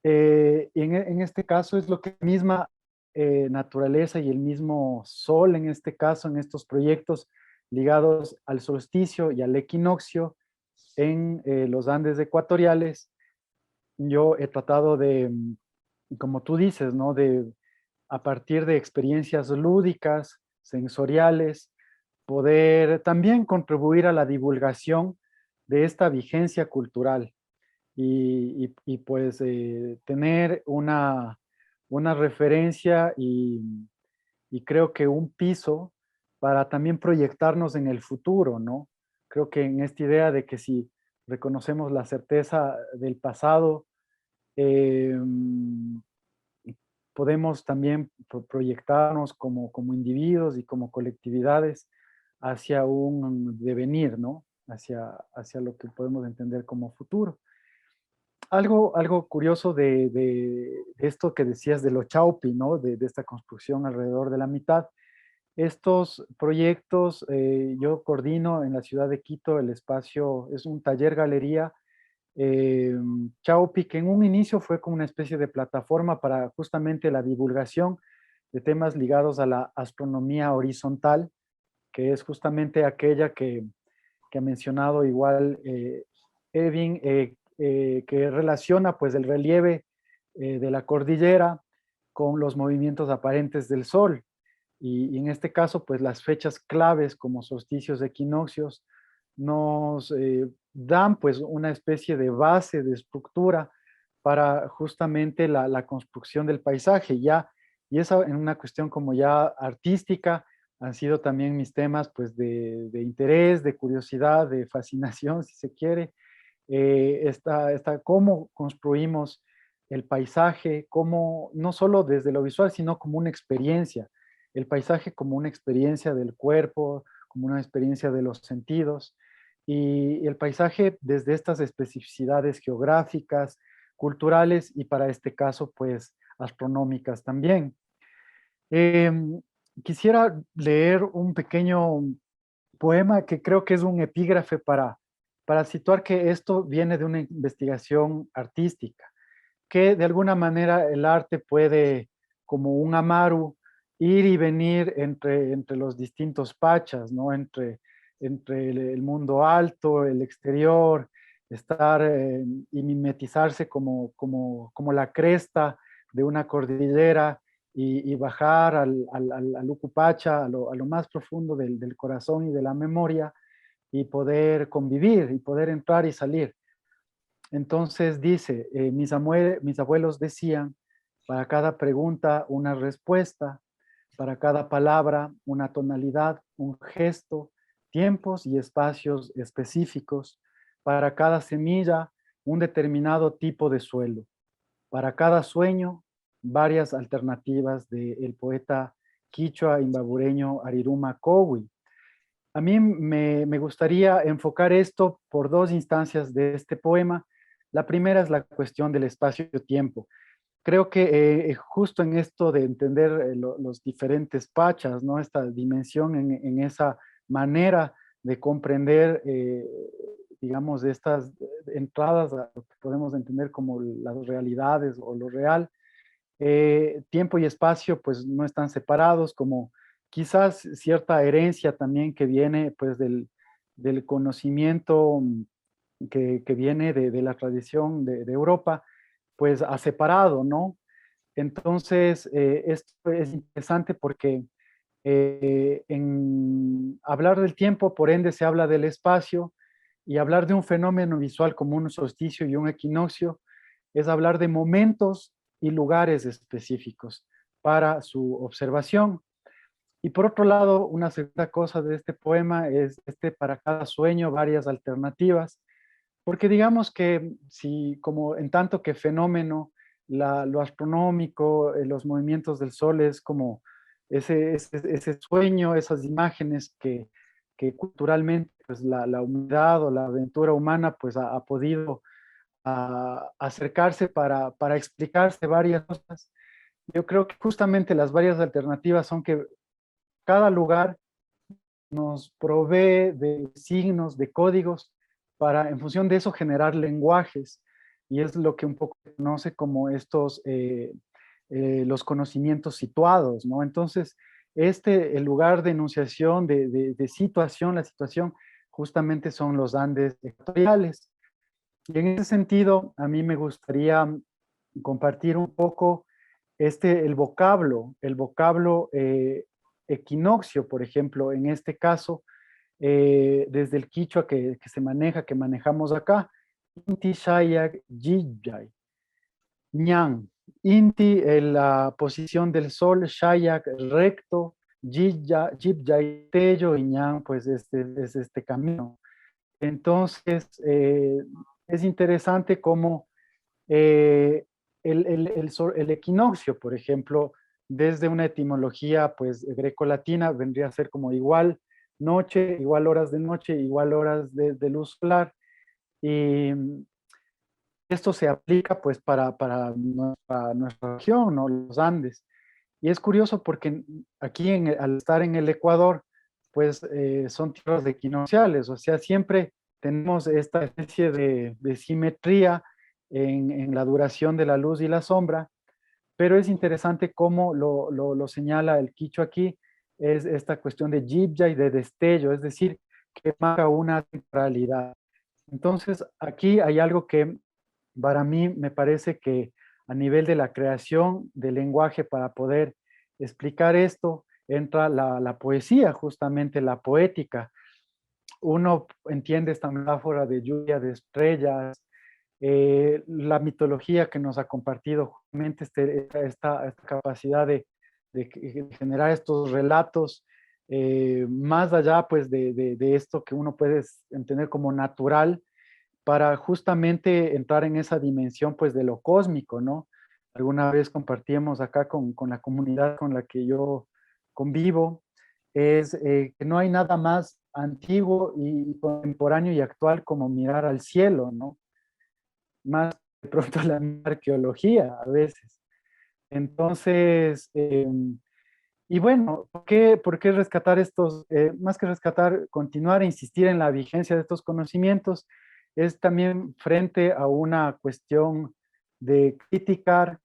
y en este caso es lo que misma naturaleza y el mismo sol, en este caso, en estos proyectos ligados al solsticio y al equinoccio en los Andes ecuatoriales, yo he tratado de, como tú dices, ¿no? a partir de experiencias lúdicas, sensoriales, poder también contribuir a la divulgación de esta vigencia cultural y pues tener una referencia y creo que un piso para también proyectarnos en el futuro, ¿no? Creo que en esta idea de que si reconocemos la certeza del pasado, em, podemos también proyectarnos como individuos y como colectividades hacia un devenir, ¿no? Hacia lo que podemos entender como futuro. Algo curioso de esto que decías de lo Chaupi, ¿no? De esta construcción alrededor de la mitad. Estos proyectos yo coordino en la ciudad de Quito, el espacio es un taller-galería Chaupi, que en un inicio fue como una especie de plataforma para justamente la divulgación de temas ligados a la astronomía horizontal, que es justamente aquella que ha mencionado igual Evin, que relaciona pues el relieve de la cordillera con los movimientos aparentes del Sol. Y en este caso, pues las fechas claves como solsticios, equinoccios, nos dan pues una especie de base, de estructura para justamente la construcción del paisaje. Y esa en una cuestión como ya artística, han sido también mis temas pues de interés, de curiosidad, de fascinación, si se quiere. Cómo construimos el paisaje, cómo, no solo desde lo visual, sino como una experiencia. El paisaje como una experiencia del cuerpo, como una experiencia de los sentidos. Y el paisaje desde estas especificidades geográficas, culturales y para este caso, pues, astronómicas también. Em, Quisiera leer un pequeño poema que creo que es un epígrafe para situar que esto viene de una investigación artística, que de alguna manera el arte puede, como un amaru, ir y venir entre los distintos pachas, ¿no? Entre el mundo alto, el exterior, estar y mimetizarse como la cresta de una cordillera y bajar al Ucupacha, a lo más profundo del corazón y de la memoria, y poder convivir y poder entrar y salir. Entonces dice, mis abuelos decían, para cada pregunta una respuesta, para cada palabra una tonalidad, un gesto, tiempos y espacios específicos, para cada semilla un determinado tipo de suelo, para cada sueño varias alternativas del poeta quichua imbabureño Ariruma Cowi. A mí me gustaría enfocar esto por dos instancias de este poema. La primera es la cuestión del espacio-tiempo. Creo que justo en esto de entender los diferentes pachas, ¿no? Esta dimensión en esa manera de comprender, digamos, de estas entradas a lo que podemos entender como las realidades o lo real, tiempo y espacio pues no están separados, como quizás cierta herencia también que viene pues del conocimiento que viene de la tradición de Europa, pues ha separado, ¿no? Entonces, esto es interesante porque en hablar del tiempo, por ende, se habla del espacio, y hablar de un fenómeno visual como un solsticio y un equinoccio es hablar de momentos y lugares específicos para su observación. Y por otro lado, una segunda cosa de este poema es para cada sueño varias alternativas, porque digamos que si como en tanto que fenómeno, lo astronómico, los movimientos del sol es como ese sueño, esas imágenes que culturalmente pues la humanidad o la aventura humana pues ha podido acercarse para explicarse varias cosas. Yo creo que justamente las varias alternativas son que cada lugar nos provee de signos, de códigos, para en función de eso generar lenguajes. Y es lo que un poco se conoce como los conocimientos situados, ¿no? Entonces, el lugar de enunciación, de situación, la situación, justamente son los Andes ecuatoriales. Y en ese sentido, a mí me gustaría compartir un poco el vocablo equinoccio, por ejemplo, en este caso, desde el quichua que se maneja, que manejamos acá, Inti Shayak Yiyay, Ñan. Inti en la posición del sol, Shayak recto, Yiyay tello y Ñan pues es este camino. Entonces, es interesante cómo el equinoccio, por ejemplo, desde una etimología pues grecolatina vendría a ser como igual noche, igual horas de noche, igual horas de luz solar. Y esto se aplica pues para nuestra región, ¿no? Los Andes. Y es curioso porque aquí al estar en el Ecuador, pues son tierras equinocciales, o sea, siempre tenemos esta especie de simetría en la duración de la luz y la sombra, pero es interesante cómo lo señala el quichua aquí, es esta cuestión de yibya y de destello, es decir, que marca una temporalidad. Entonces, aquí hay algo que para mí me parece que a nivel de la creación del lenguaje para poder explicar esto, entra la poesía, justamente la poética. Uno entiende esta metáfora de lluvia de estrellas, la mitología que nos ha compartido justamente esta capacidad de generar estos relatos, más allá pues de esto que uno puede entender como natural, para justamente entrar en esa dimensión pues de lo cósmico, ¿no? Alguna vez compartíamos acá con la comunidad con la que yo convivo, es que no hay nada más antiguo y contemporáneo y actual como mirar al cielo, ¿no? Más de pronto la arqueología a veces. Entonces, y bueno, por qué rescatar estos, más que rescatar, continuar e insistir en la vigencia de estos conocimientos? Es también frente a una cuestión de criticar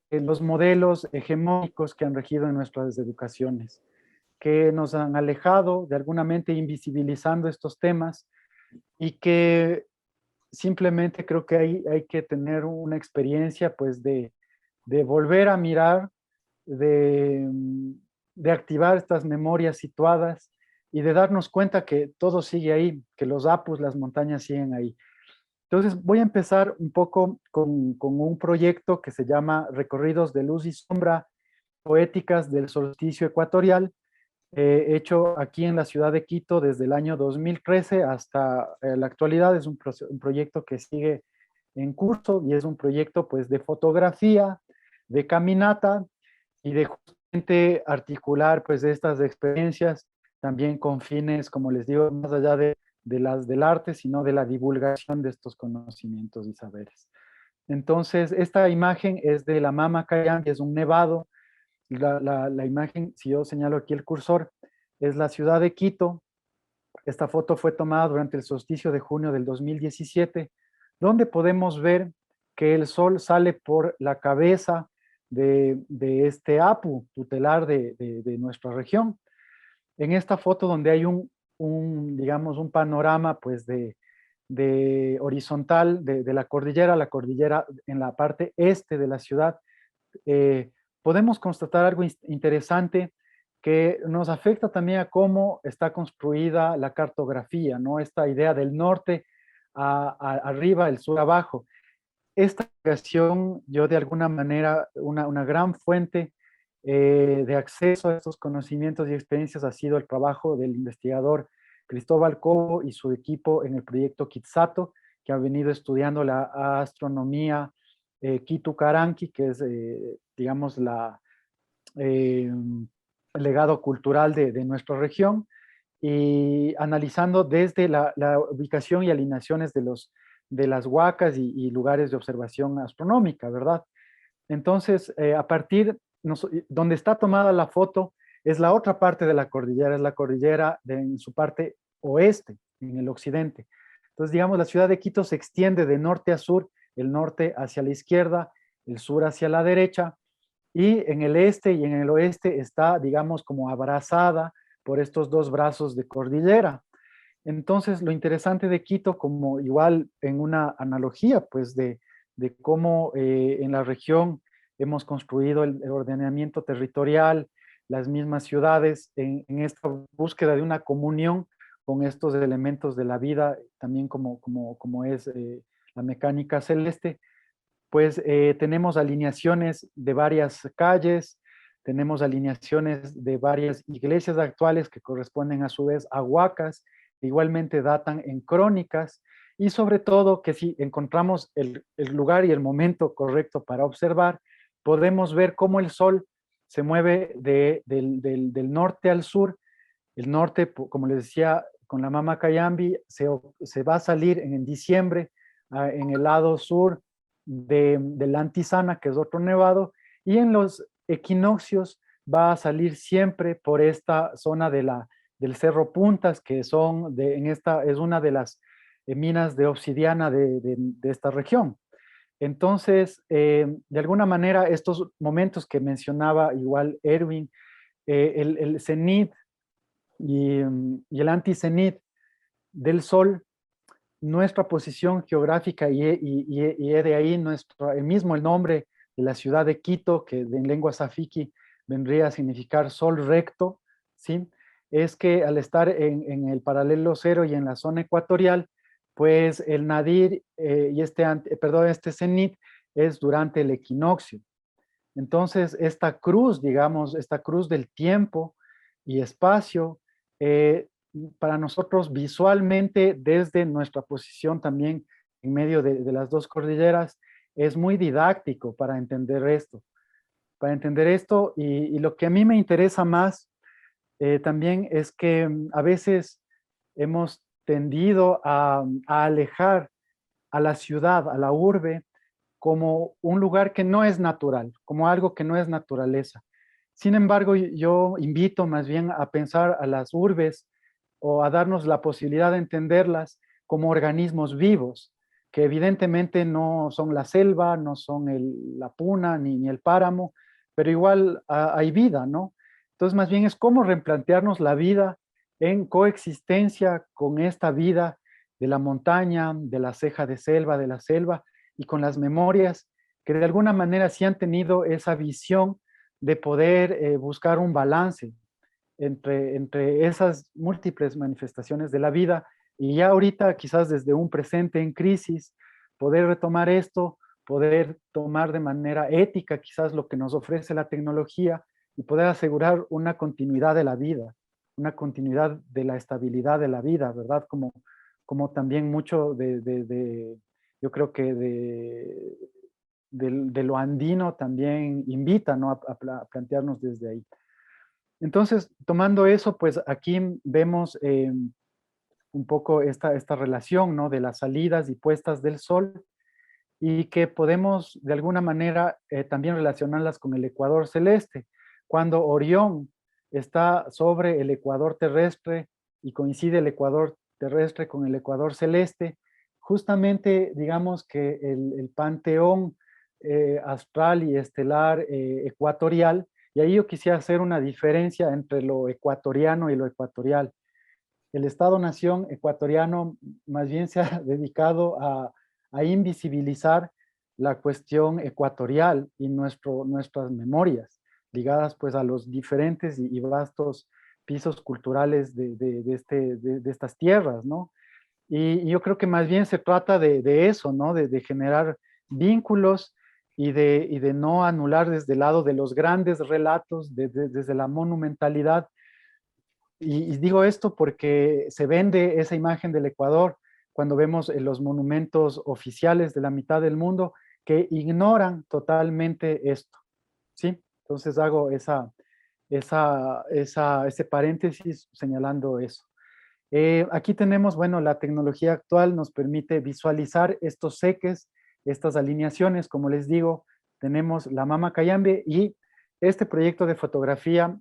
los modelos hegemónicos que han regido en nuestras educaciones, que nos han alejado de alguna mente invisibilizando estos temas y que simplemente creo que hay que tener una experiencia pues de volver a mirar, de, de activar estas memorias situadas y de darnos cuenta que todo sigue ahí, que los apus, las montañas siguen ahí. Entonces voy a empezar un poco con un proyecto que se llama Recorridos de Luz y Sombra Poéticas del Solsticio Ecuatorial, hecho aquí en la ciudad de Quito desde el año 2013 hasta la actualidad. Es un proyecto que sigue en curso y es un proyecto pues de fotografía, de caminata y de justamente articular pues estas experiencias también con fines, como les digo, más allá de las del arte, sino de la divulgación de estos conocimientos y saberes. Entonces, esta imagen es de la Mama Cayán, que es un nevado. La imagen, si yo señalo aquí el cursor, es la ciudad de Quito. Esta foto fue tomada durante el solsticio de junio del 2017, donde podemos ver que el sol sale por la cabeza de este Apu tutelar de nuestra región. En esta foto donde hay digamos, un panorama pues de horizontal de la cordillera en la parte este de la ciudad, podemos constatar algo interesante que nos afecta también a cómo está construida la cartografía, ¿no? Esta idea del norte arriba, el sur abajo. Esta creación, yo de alguna manera, una gran fuente de acceso a estos conocimientos y experiencias ha sido el trabajo del investigador Cristóbal Cobo y su equipo en el proyecto Kitsato, que ha venido estudiando la astronomía Quito-Caranqui, que es, digamos, el legado cultural de nuestra región, y analizando desde la ubicación y alineaciones de las huacas y lugares de observación astronómica, ¿verdad? Entonces, donde está tomada la foto es la otra parte de la cordillera, es la cordillera en su parte oeste, en el occidente. Entonces, digamos, la ciudad de Quito se extiende de norte a sur, el norte hacia la izquierda, el sur hacia la derecha, y en el este y en el oeste está, digamos, como abrazada por estos dos brazos de cordillera. Entonces, lo interesante de Quito, como igual en una analogía, pues, de cómo en la región hemos construido el ordenamiento territorial, las mismas ciudades, en esta búsqueda de una comunión con estos elementos de la vida, también como es la mecánica celeste. Pues tenemos alineaciones de varias calles, tenemos alineaciones de varias iglesias actuales que corresponden a su vez a huacas, igualmente datan en crónicas, y sobre todo que si encontramos el lugar y el momento correcto para observar, podemos ver cómo el sol se mueve del norte al sur. El norte, como les decía, con la Mama Cayambe, se va a salir en diciembre en el lado sur de la Antisana, que es otro nevado, y en los equinoccios va a salir siempre por esta zona del Cerro Puntas, que son es una de las minas de obsidiana de esta región. Entonces, de alguna manera, estos momentos que mencionaba igual Erwin, el cenit y el anticenit del Sol, nuestra posición geográfica y de ahí mismo el nombre de la ciudad de Quito, que en lengua safiki vendría a significar sol recto, ¿sí? Es que al estar en el paralelo cero y en la zona ecuatorial, pues el nadir y este cenit es durante el equinoccio. Entonces, esta cruz, digamos, esta cruz del tiempo y espacio, eh, para nosotros visualmente, desde nuestra posición también en medio de las dos cordilleras, es muy didáctico para entender esto. Para entender esto, y lo que a mí me interesa más también es que a veces hemos tendido a alejar a la ciudad, a la urbe, como un lugar que no es natural, como algo que no es naturaleza. Sin embargo, yo invito más bien a pensar a las urbes o a darnos la posibilidad de entenderlas como organismos vivos, que evidentemente no son la selva, no son la puna ni el páramo, pero igual hay vida, ¿no? Entonces, más bien es cómo replantearnos la vida en coexistencia con esta vida de la montaña, de la ceja de selva, de la selva, y con las memorias que de alguna manera sí han tenido esa visión de poder buscar un balance entre esas múltiples manifestaciones de la vida, y ya ahorita quizás desde un presente en crisis, poder retomar esto, poder tomar de manera ética quizás lo que nos ofrece la tecnología y poder asegurar una continuidad de la vida, una continuidad de la estabilidad de la vida, ¿verdad? Como también mucho yo creo que de lo andino también invita, ¿no? a plantearnos desde ahí. Entonces, tomando eso, pues aquí vemos un poco esta relación, ¿no? De las salidas y puestas del sol, y que podemos de alguna manera también relacionarlas con el ecuador celeste. Cuando Orión está sobre el ecuador terrestre y coincide el ecuador terrestre con el ecuador celeste, justamente digamos que el panteón astral y estelar ecuatorial, y ahí yo quisiera hacer una diferencia entre lo ecuatoriano y lo ecuatorial. El Estado-Nación ecuatoriano más bien se ha dedicado a invisibilizar la cuestión ecuatorial y nuestras memorias, ligadas pues a los diferentes y vastos pisos culturales de estas tierras, ¿no? Y yo creo que más bien se trata de eso, ¿no? De generar vínculos y de no anular desde el lado de los grandes relatos, desde la monumentalidad. Y digo esto porque se vende esa imagen del Ecuador cuando vemos los monumentos oficiales de la mitad del mundo que ignoran totalmente esto, ¿sí? Entonces hago ese paréntesis señalando eso. Aquí tenemos, bueno, la tecnología actual nos permite visualizar estos seques, estas alineaciones, como les digo, tenemos la Mama Cayambe, y este proyecto de fotografía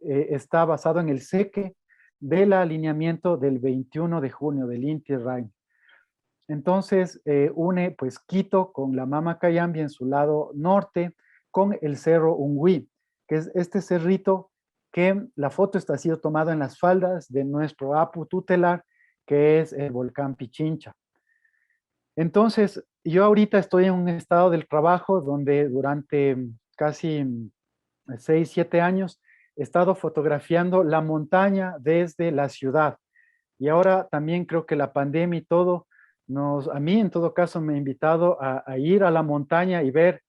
está basado en el seque del alineamiento del 21 de junio del Inti Raymi. Entonces une pues Quito con la Mama Cayambe en su lado norte con el Cerro Ungüí, que es este cerrito que la foto está sido tomada en las faldas de nuestro apu tutelar, que es el volcán Pichincha. Entonces, yo ahorita estoy en un estado del trabajo donde durante casi 6, 7 años he estado fotografiando la montaña desde la ciudad. Y ahora también creo que la pandemia y todo, a mí en todo caso me ha invitado a ir a la montaña y ver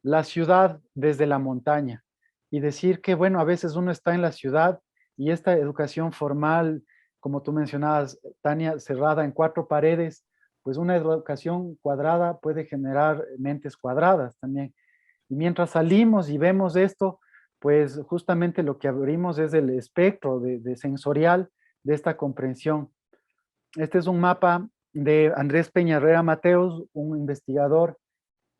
la ciudad desde la montaña. Y decir que, bueno, a veces uno está en la ciudad y esta educación formal, como tú mencionabas, Tania, cerrada en 4 paredes, pues una educación cuadrada puede generar mentes cuadradas también. Y mientras salimos y vemos esto, pues justamente lo que abrimos es el espectro de sensorial de esta comprensión. Este es un mapa de Andrés Peñarrera Mateos, un investigador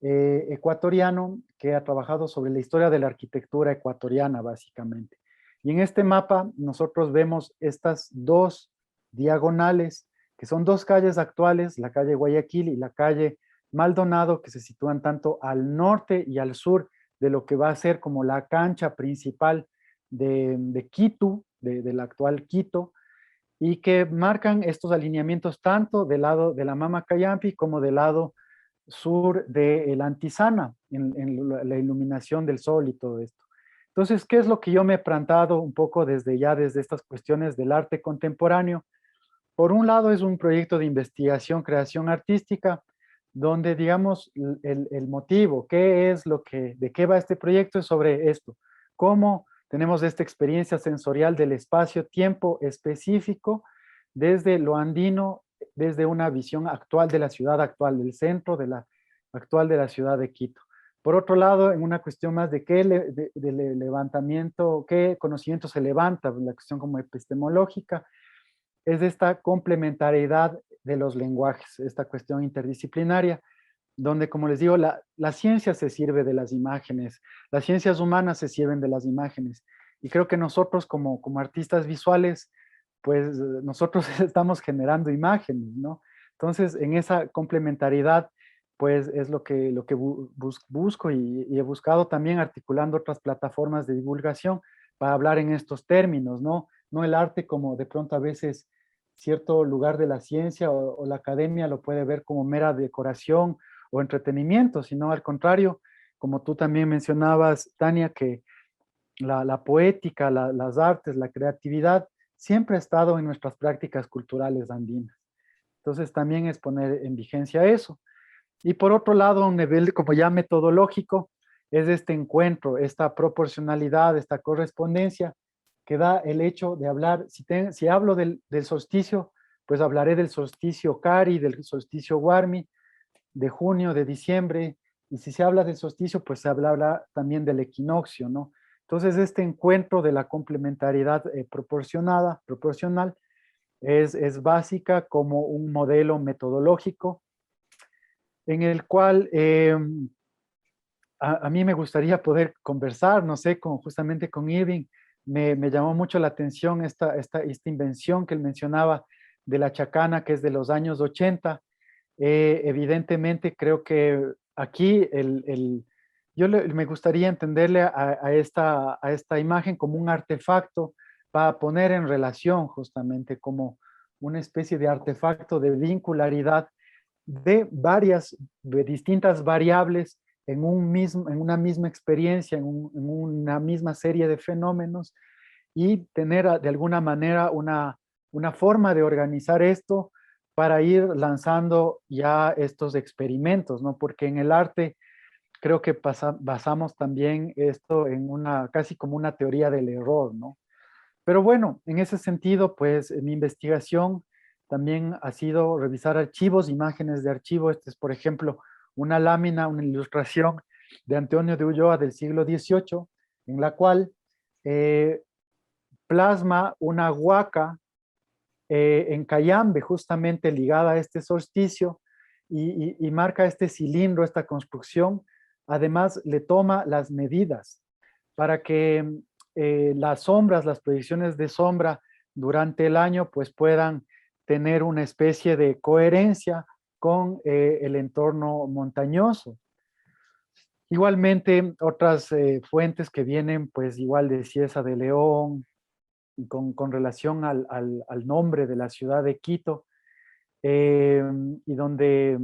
ecuatoriano que ha trabajado sobre la historia de la arquitectura ecuatoriana, básicamente. Y en este mapa nosotros vemos estas 2 diagonales, que son 2 calles actuales, la calle Guayaquil y la calle Maldonado, que se sitúan tanto al norte y al sur de lo que va a ser como la cancha principal de Quito, del actual Quito, y que marcan estos alineamientos tanto del lado de la Mama Cayampi como del lado sur de la Antisana, en la iluminación del sol y todo esto. Entonces, ¿qué es lo que yo me he plantado un poco desde estas cuestiones del arte contemporáneo? Por un lado, es un proyecto de investigación, creación artística, donde, digamos, el motivo, qué es de qué va este proyecto, es sobre esto. Cómo tenemos esta experiencia sensorial del espacio-tiempo específico desde lo andino, desde una visión actual de la ciudad actual, del centro actual de la ciudad de Quito. Por otro lado, en una cuestión más de qué levantamiento, qué conocimiento se levanta, la cuestión como epistemológica, es esta complementariedad de los lenguajes, esta cuestión interdisciplinaria, donde, como les digo, la ciencia se sirve de las imágenes, las ciencias humanas se sirven de las imágenes. Y creo que nosotros como artistas visuales, pues nosotros estamos generando imágenes, ¿no? Entonces, en esa complementariedad, pues es lo que busco y he buscado también articulando otras plataformas de divulgación para hablar en estos términos, ¿no? No el arte como de pronto a veces cierto lugar de la ciencia o la academia lo puede ver como mera decoración o entretenimiento, sino al contrario, como tú también mencionabas, Tania, que la poética, las artes, la creatividad, siempre ha estado en nuestras prácticas culturales andinas. Entonces también es poner en vigencia eso. Y por otro lado, a un nivel como ya metodológico, es este encuentro, esta proporcionalidad, esta correspondencia que da el hecho de hablar, si hablo del solsticio, pues hablaré del solsticio Cari, del solsticio Guarmi, de junio, de diciembre, y si se habla del solsticio, pues se hablará también del equinoccio, ¿no? Entonces, este encuentro de la complementariedad proporcional, es básica como un modelo metodológico en el cual a mí me gustaría poder conversar, no sé, justamente con Irving. Me llamó mucho la atención esta invención que él mencionaba de la chacana, que es de los años 80. Evidentemente, creo que aquí me gustaría entenderle a esta imagen como un artefacto para poner en relación justamente como una especie de artefacto de vincularidad de distintas variables en una misma experiencia, en una misma serie de fenómenos y tener de alguna manera una forma de organizar esto para ir lanzando ya estos experimentos, ¿no? Porque en el arte creo que basamos también esto en casi como una teoría del error, ¿no? Pero bueno, en ese sentido, pues mi investigación también ha sido revisar archivos, imágenes de archivo. Este es, por ejemplo, una lámina, una ilustración de Antonio de Ulloa del siglo XVIII, en la cual eh, plasma una huaca en Cayambe, justamente ligada a este solsticio, y marca este cilindro, esta construcción. Además, le toma las medidas para que las sombras, las proyecciones de sombra durante el año, pues puedan tener una especie de coherencia con el entorno montañoso. Igualmente, otras fuentes que vienen, pues igual de Cieza de León, con relación al nombre de la ciudad de Quito, y donde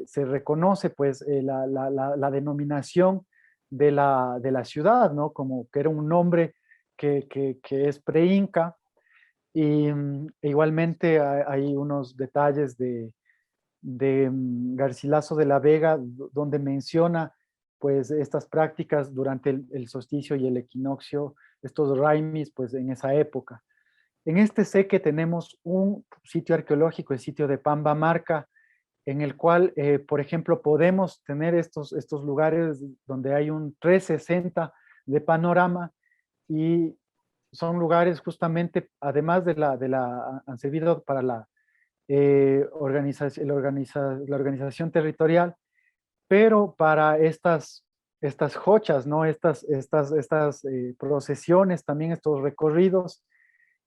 se reconoce pues la denominación de la ciudad, ¿no? Como que era un nombre que es pre-inca. Y igualmente hay unos detalles de Garcilaso de la Vega, donde menciona pues estas prácticas durante el solsticio y el equinoccio, estos raimis pues en esa época. En este seque tenemos un sitio arqueológico, el sitio de Pambamarca, en el cual, por ejemplo, podemos tener estos lugares donde hay un 360 de panorama, y son lugares justamente, además han servido para la la organización territorial, pero para estas jochas, ¿no? Estas procesiones, también estos recorridos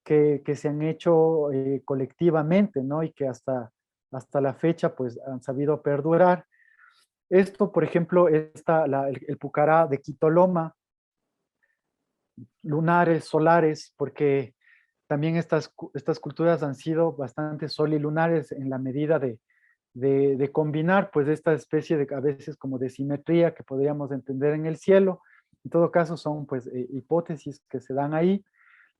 que se han hecho colectivamente, ¿no? Y que hasta la fecha pues han sabido perdurar. Esto, por ejemplo, el Pucará de Quitoloma, lunares, solares, porque también estas culturas han sido bastante solilunares en la medida de combinar pues esta especie de, a veces como de simetría que podríamos entender en el cielo. En todo caso son pues hipótesis que se dan ahí,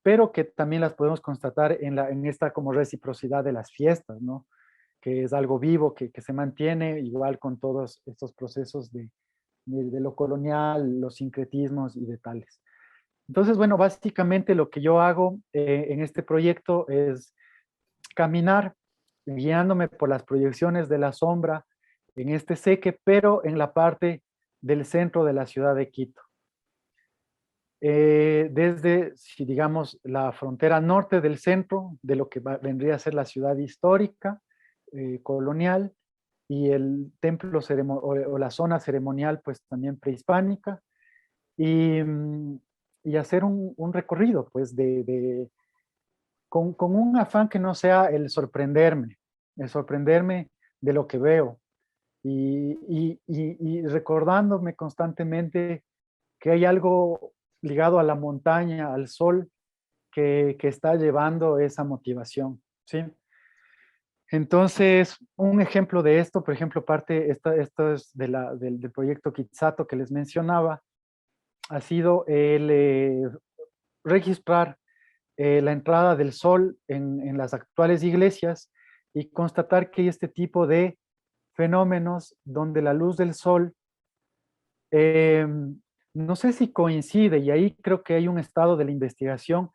pero que también las podemos constatar en esta como reciprocidad de las fiestas, ¿no? Que es algo vivo, que se mantiene igual con todos estos procesos de lo colonial, los sincretismos y de tales. Entonces, bueno, básicamente lo que yo hago en este proyecto es caminar, guiándome por las proyecciones de la sombra en este seque, pero en la parte del centro de la ciudad de Quito. Desde, si digamos, la frontera norte del centro, de lo que vendría a ser la ciudad histórica, colonial, y el templo o la zona ceremonial, pues también prehispánica, y, y hacer un recorrido, pues, con un afán que no sea el sorprenderme de lo que veo, y recordándome constantemente que hay algo ligado a la montaña, al sol, que está llevando esa motivación, ¿sí? Entonces, un ejemplo de esto, por ejemplo, esto es del proyecto Quitsato que les mencionaba, ha sido el registrar la entrada del sol en las actuales iglesias y constatar que hay este tipo de fenómenos donde la luz del sol, no sé si coincide, y ahí creo que hay un estado de la investigación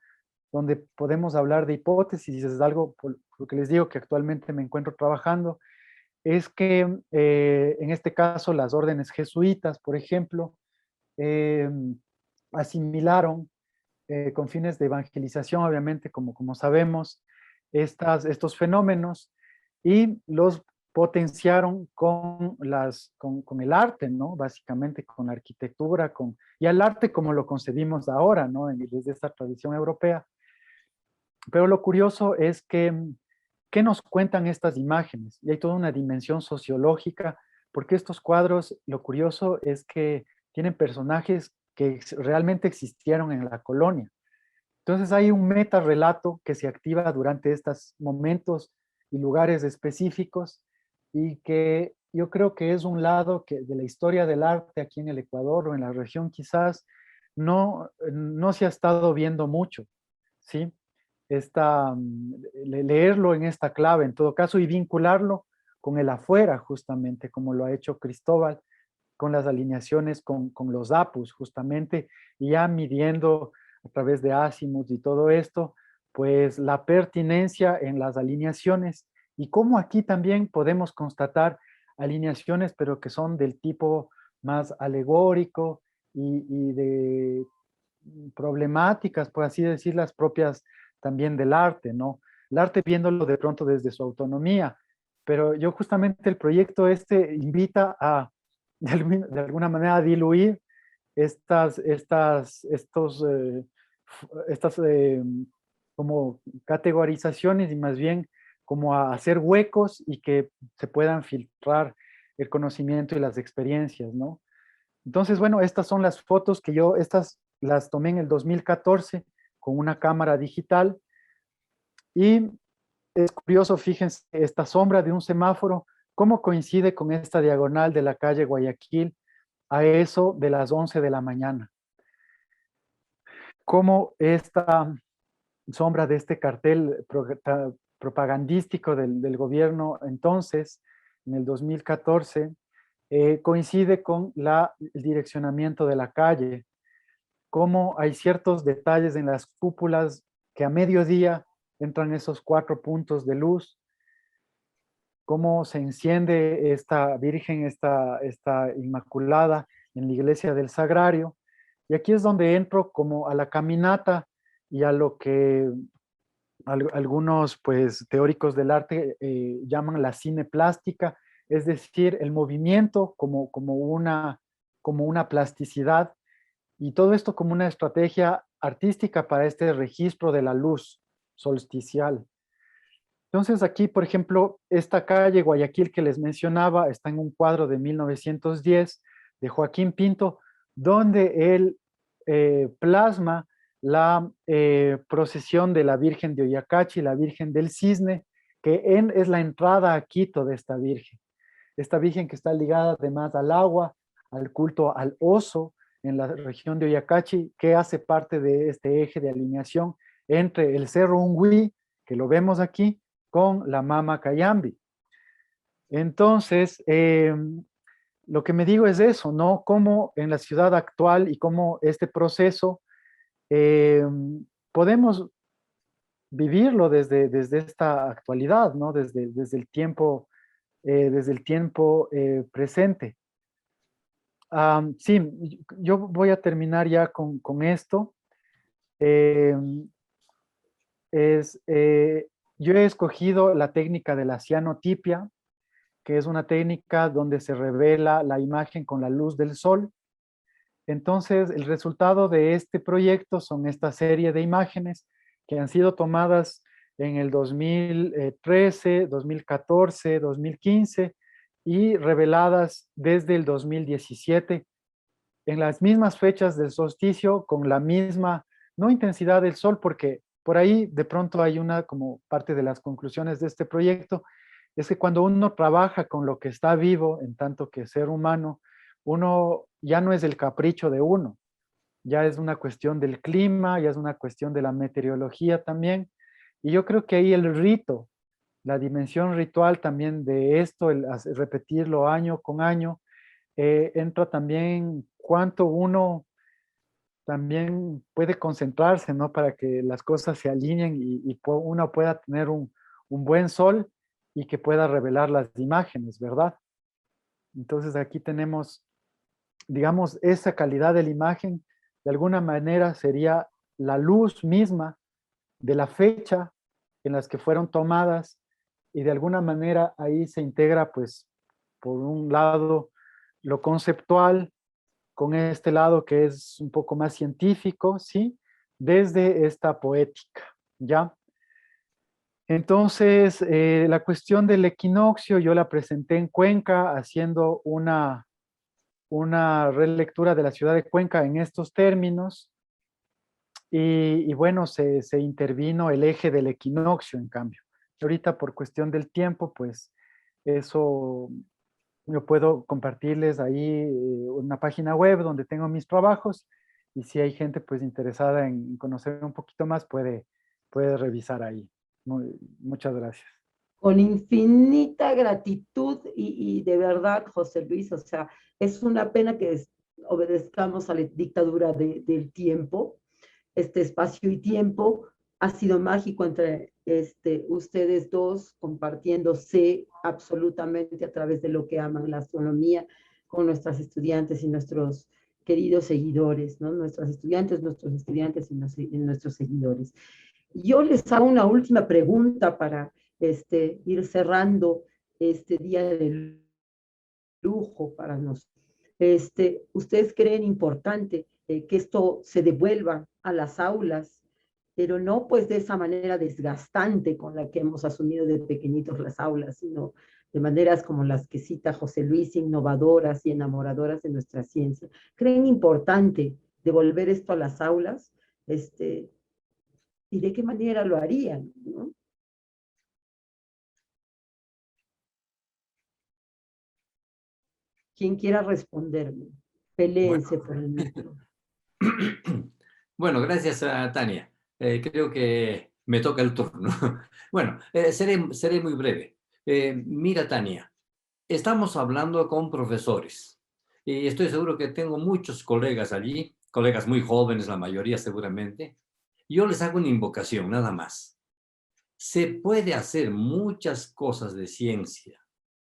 donde podemos hablar de hipótesis, es algo por lo que les digo que actualmente me encuentro trabajando, es que en este caso las órdenes jesuitas, por ejemplo, eh, asimilaron con fines de evangelización, obviamente, como sabemos, estos fenómenos, y los potenciaron con el arte, ¿no? Básicamente con la arquitectura, y el arte como lo concebimos ahora, ¿no? Desde esta tradición europea. Pero lo curioso es que, ¿qué nos cuentan estas imágenes? Y hay toda una dimensión sociológica, porque estos cuadros, lo curioso es que tienen personajes que realmente existieron en la colonia. Entonces hay un metarrelato que se activa durante estos momentos y lugares específicos, y que yo creo que es un lado que de la historia del arte aquí en el Ecuador o en la región quizás no se ha estado viendo mucho, ¿sí? Leerlo en esta clave en todo caso y vincularlo con el afuera justamente, como lo ha hecho Cristóbal, con las alineaciones con los apus justamente, y ya midiendo a través de azimut y todo esto, pues la pertinencia en las alineaciones, y cómo aquí también podemos constatar alineaciones, pero que son del tipo más alegórico y de problemáticas, por así decir, las propias también del arte, ¿no? El arte viéndolo de pronto desde su autonomía, pero yo justamente el proyecto invita a, de alguna manera, a diluir estas como categorizaciones, y más bien como a hacer huecos y que se puedan filtrar el conocimiento y las experiencias, ¿no? Entonces, bueno, estas son las fotos estas las tomé en el 2014 con una cámara digital, y es curioso, fíjense, esta sombra de un semáforo ¿Cómo coincide con esta diagonal de la calle Guayaquil a eso de las 11 de la mañana? ¿Cómo esta sombra de este cartel propagandístico del gobierno entonces, en el 2014, coincide con el direccionamiento de la calle? Cómo hay ciertos detalles en las cúpulas que a mediodía entran esos 4 puntos de luz, cómo se enciende esta Virgen, esta Inmaculada en la iglesia del Sagrario. Y aquí es donde entro como a la caminata y a lo que algunos pues, teóricos del arte llaman la cineplástica, es decir, el movimiento como una plasticidad, y todo esto como una estrategia artística para este registro de la luz solsticial. Entonces aquí, por ejemplo, esta calle Guayaquil que les mencionaba está en un cuadro de 1910 de Joaquín Pinto, donde él plasma la procesión de la Virgen de Oyacachi, la Virgen del Cisne, que es la entrada a Quito de esta Virgen. Esta Virgen que está ligada además al agua, al culto al oso en la región de Oyacachi, que hace parte de este eje de alineación entre el Cerro Ungüí, que lo vemos aquí, con la Mama Cayambi. Entonces, lo que me digo es eso, ¿no? Cómo en la ciudad actual y cómo este proceso podemos vivirlo desde esta actualidad, ¿no? Desde el tiempo presente. Sí, yo voy a terminar ya con esto. Eh, yo he escogido la técnica de la cianotipia, que es una técnica donde se revela la imagen con la luz del sol. Entonces, el resultado de este proyecto son esta serie de imágenes que han sido tomadas en el 2013, 2014, 2015 y reveladas desde el 2017 en las mismas fechas del solsticio, con la misma, no intensidad del sol, porque por ahí de pronto hay una, como parte de las conclusiones de este proyecto, es que cuando uno trabaja con lo que está vivo, en tanto que ser humano, uno ya no es el capricho de uno, ya es una cuestión del clima, ya es una cuestión de la meteorología también, y yo creo que ahí el rito, la dimensión ritual también de esto, el repetirlo año con año, entra también cuánto uno también puede concentrarse, ¿no? Para que las cosas se alineen y uno pueda tener un buen sol y que pueda revelar las imágenes, ¿verdad? Entonces aquí tenemos, digamos, esa calidad de la imagen, de alguna manera sería la luz misma de la fecha en las que fueron tomadas y de alguna manera ahí se integra, pues, por un lado, lo conceptual, con este lado que es un poco más científico, ¿sí? Desde esta poética, ¿ya? Entonces, la cuestión del equinoccio yo la presenté en Cuenca haciendo una relectura de la ciudad de Cuenca en estos términos y bueno, se intervino el eje del equinoccio en cambio. Ahorita por cuestión del tiempo, pues eso yo puedo compartirles ahí una página web donde tengo mis trabajos y si hay gente pues interesada en conocer un poquito más puede revisar ahí. Muchas gracias. Con infinita gratitud y de verdad, José Luis, o sea, es una pena que obedezcamos a la dictadura del tiempo. Este espacio y tiempo ha sido mágico entre ustedes dos, compartiéndose absolutamente a través de lo que aman la astronomía con nuestras estudiantes y nuestros queridos seguidores, ¿no? Nuestros estudiantes y nuestros seguidores. Yo les hago una última pregunta para ir cerrando este día de lujo para nosotros. ¿Ustedes creen importante que esto se devuelva a las aulas, pero no pues de esa manera desgastante con la que hemos asumido de pequeñitos las aulas, sino de maneras como las que cita José Luis, innovadoras y enamoradoras de nuestra ciencia? ¿Creen importante devolver esto a las aulas? ¿Y de qué manera lo harían? ¿No? Quien quiera responderme, peléense por el micro. Bueno, gracias a Tania. Creo que me toca el turno. Bueno, seré muy breve. Mira, Tania, estamos hablando con profesores y estoy seguro que tengo muchos colegas allí, colegas muy jóvenes, la mayoría seguramente. Yo les hago una invocación, nada más. Se puede hacer muchas cosas de ciencia,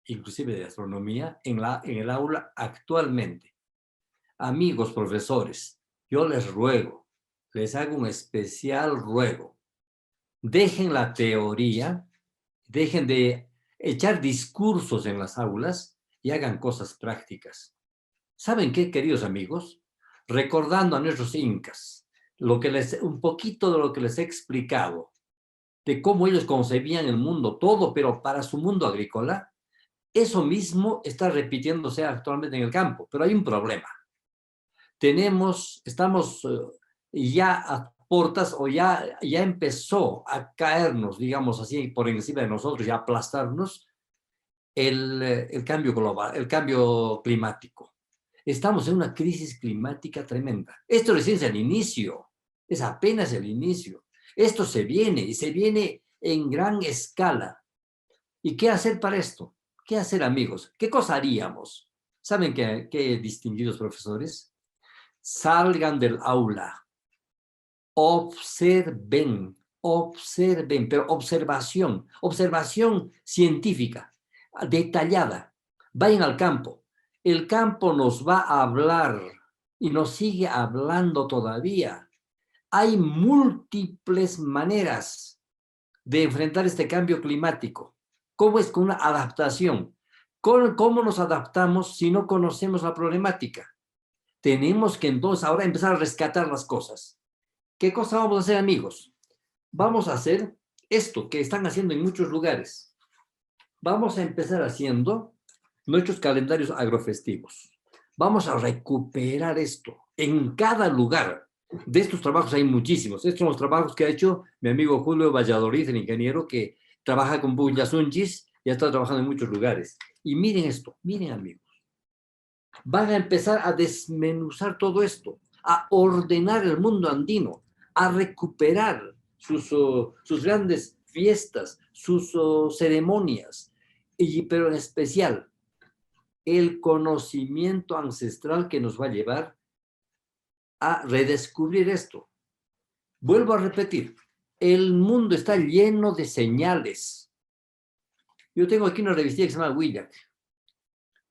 inclusive de astronomía, en el aula actualmente. Amigos profesores, yo les ruego, les hago un especial ruego. Dejen la teoría, dejen de echar discursos en las aulas y hagan cosas prácticas. ¿Saben qué, queridos amigos? Recordando a nuestros incas, un poquito de lo que les he explicado, de cómo ellos concebían el mundo todo, pero para su mundo agrícola, eso mismo está repitiéndose actualmente en el campo, pero hay un problema. Estamos ya a portas o ya empezó a caernos, digamos así, por encima de nosotros y a aplastarnos el cambio global, el cambio climático. Estamos en una crisis climática tremenda. Esto recién es el inicio, es apenas el inicio. Esto se viene y se viene en gran escala. ¿Y qué hacer para esto? ¿Qué hacer, amigos? ¿Qué cosa haríamos? ¿Saben qué distinguidos profesores? Salgan del aula, observen, pero observación científica, detallada. Vayan al campo. El campo nos va a hablar y nos sigue hablando todavía. Hay múltiples maneras de enfrentar este cambio climático. ¿Cómo es con una adaptación? ¿Cómo nos adaptamos si no conocemos la problemática? Tenemos que entonces ahora empezar a rescatar las cosas. ¿Qué cosa vamos a hacer, amigos? Vamos a hacer esto que están haciendo en muchos lugares. Vamos a empezar haciendo nuestros calendarios agrofestivos. Vamos a recuperar esto en cada lugar. De estos trabajos hay muchísimos. Estos son los trabajos que ha hecho mi amigo Julio Valladolid, el ingeniero que trabaja con Puyasunchis y ha estado trabajando en muchos lugares. Y miren esto, miren, amigos. Van a empezar a desmenuzar todo esto, a ordenar el mundo andino, a recuperar sus grandes fiestas, sus ceremonias, pero en especial el conocimiento ancestral que nos va a llevar a redescubrir esto. Vuelvo a repetir, el mundo está lleno de señales. Yo tengo aquí una revista que se llama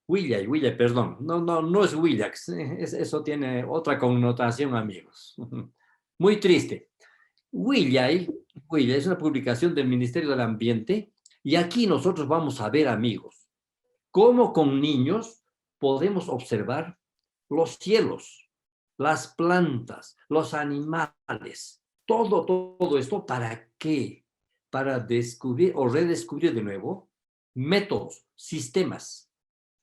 Willay, perdón. No es Willax. Eso tiene otra connotación, amigos. Muy triste. Willay es una publicación del Ministerio del Ambiente y aquí nosotros vamos a ver, amigos, cómo con niños podemos observar los cielos, las plantas, los animales, todo esto, ¿para qué? Para descubrir o redescubrir de nuevo métodos, sistemas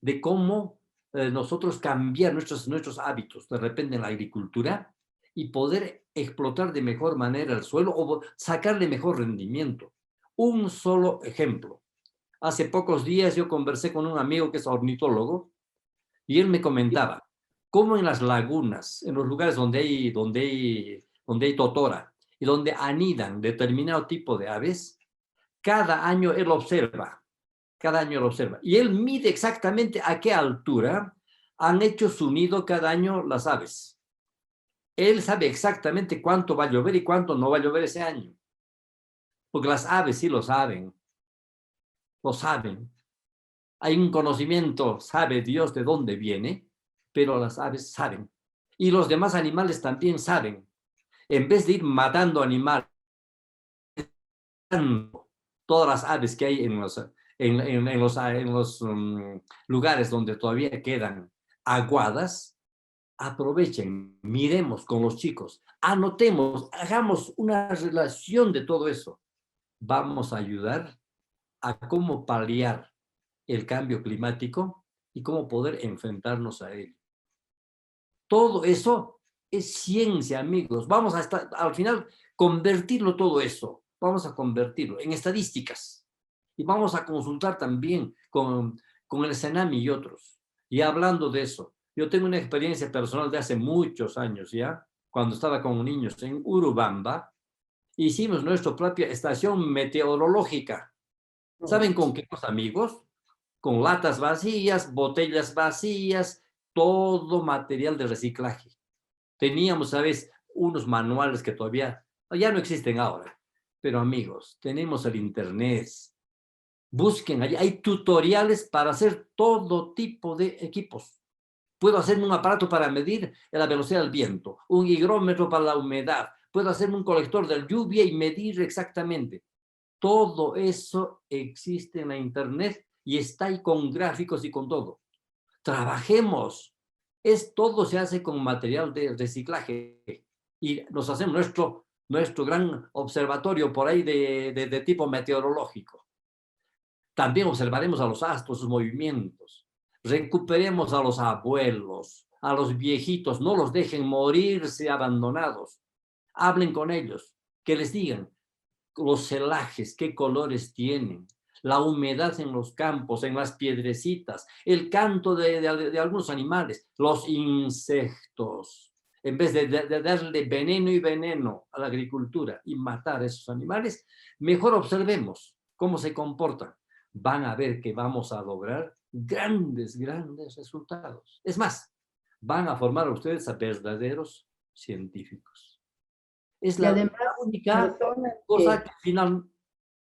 de cómo nosotros cambiar nuestros hábitos de repente en la agricultura y poder explotar de mejor manera el suelo o sacarle mejor rendimiento. Un solo ejemplo. Hace pocos días yo conversé con un amigo que es ornitólogo y él me comentaba cómo en las lagunas, en los lugares donde hay totora y donde anidan determinado tipo de aves, cada año él observa. Y él mide exactamente a qué altura han hecho su nido cada año las aves. Él sabe exactamente cuánto va a llover y cuánto no va a llover ese año. Porque las aves sí lo saben. Lo saben. Hay un conocimiento, sabe Dios de dónde viene, pero las aves saben. Y los demás animales también saben. En vez de ir matando animales, todas las aves que hay en los lugares donde todavía quedan aguadas, aprovechen, miremos con los chicos, anotemos, hagamos una relación de todo eso. Vamos a ayudar a cómo paliar el cambio climático y cómo poder enfrentarnos a él. Todo eso es ciencia, amigos. Vamos a al final convertirlo todo eso. Vamos a convertirlo en estadísticas. Y vamos a consultar también con el Senami y otros. Y hablando de eso, yo tengo una experiencia personal de hace muchos años ya, cuando estaba con niños en Urubamba, hicimos nuestra propia estación meteorológica. ¿Saben con qué cosa, amigos? Con latas vacías, botellas vacías, todo material de reciclaje. Teníamos, ¿sabes? Unos manuales que todavía ya no existen ahora. Pero amigos, tenemos el internet. Busquen allí, hay tutoriales para hacer todo tipo de equipos. Puedo hacerme un aparato para medir la velocidad del viento, un higrómetro para la humedad, puedo hacerme un colector de lluvia y medir exactamente. Todo eso existe en la internet y está ahí con gráficos y con todo. Trabajemos. Todo se hace con material de reciclaje y nos hacemos nuestro gran observatorio por ahí de tipo meteorológico. También observaremos a los astros, sus movimientos. Recuperemos a los abuelos, a los viejitos, no los dejen morirse abandonados. Hablen con ellos, que les digan los celajes, qué colores tienen, la humedad en los campos, en las piedrecitas, el canto de algunos animales, los insectos. En vez de darle veneno y veneno a la agricultura y matar a esos animales, mejor observemos cómo se comportan. Van a ver que vamos a lograr grandes, grandes resultados. Es más, van a formar a ustedes a verdaderos científicos. Es Y además, única personas cosa que finalmente...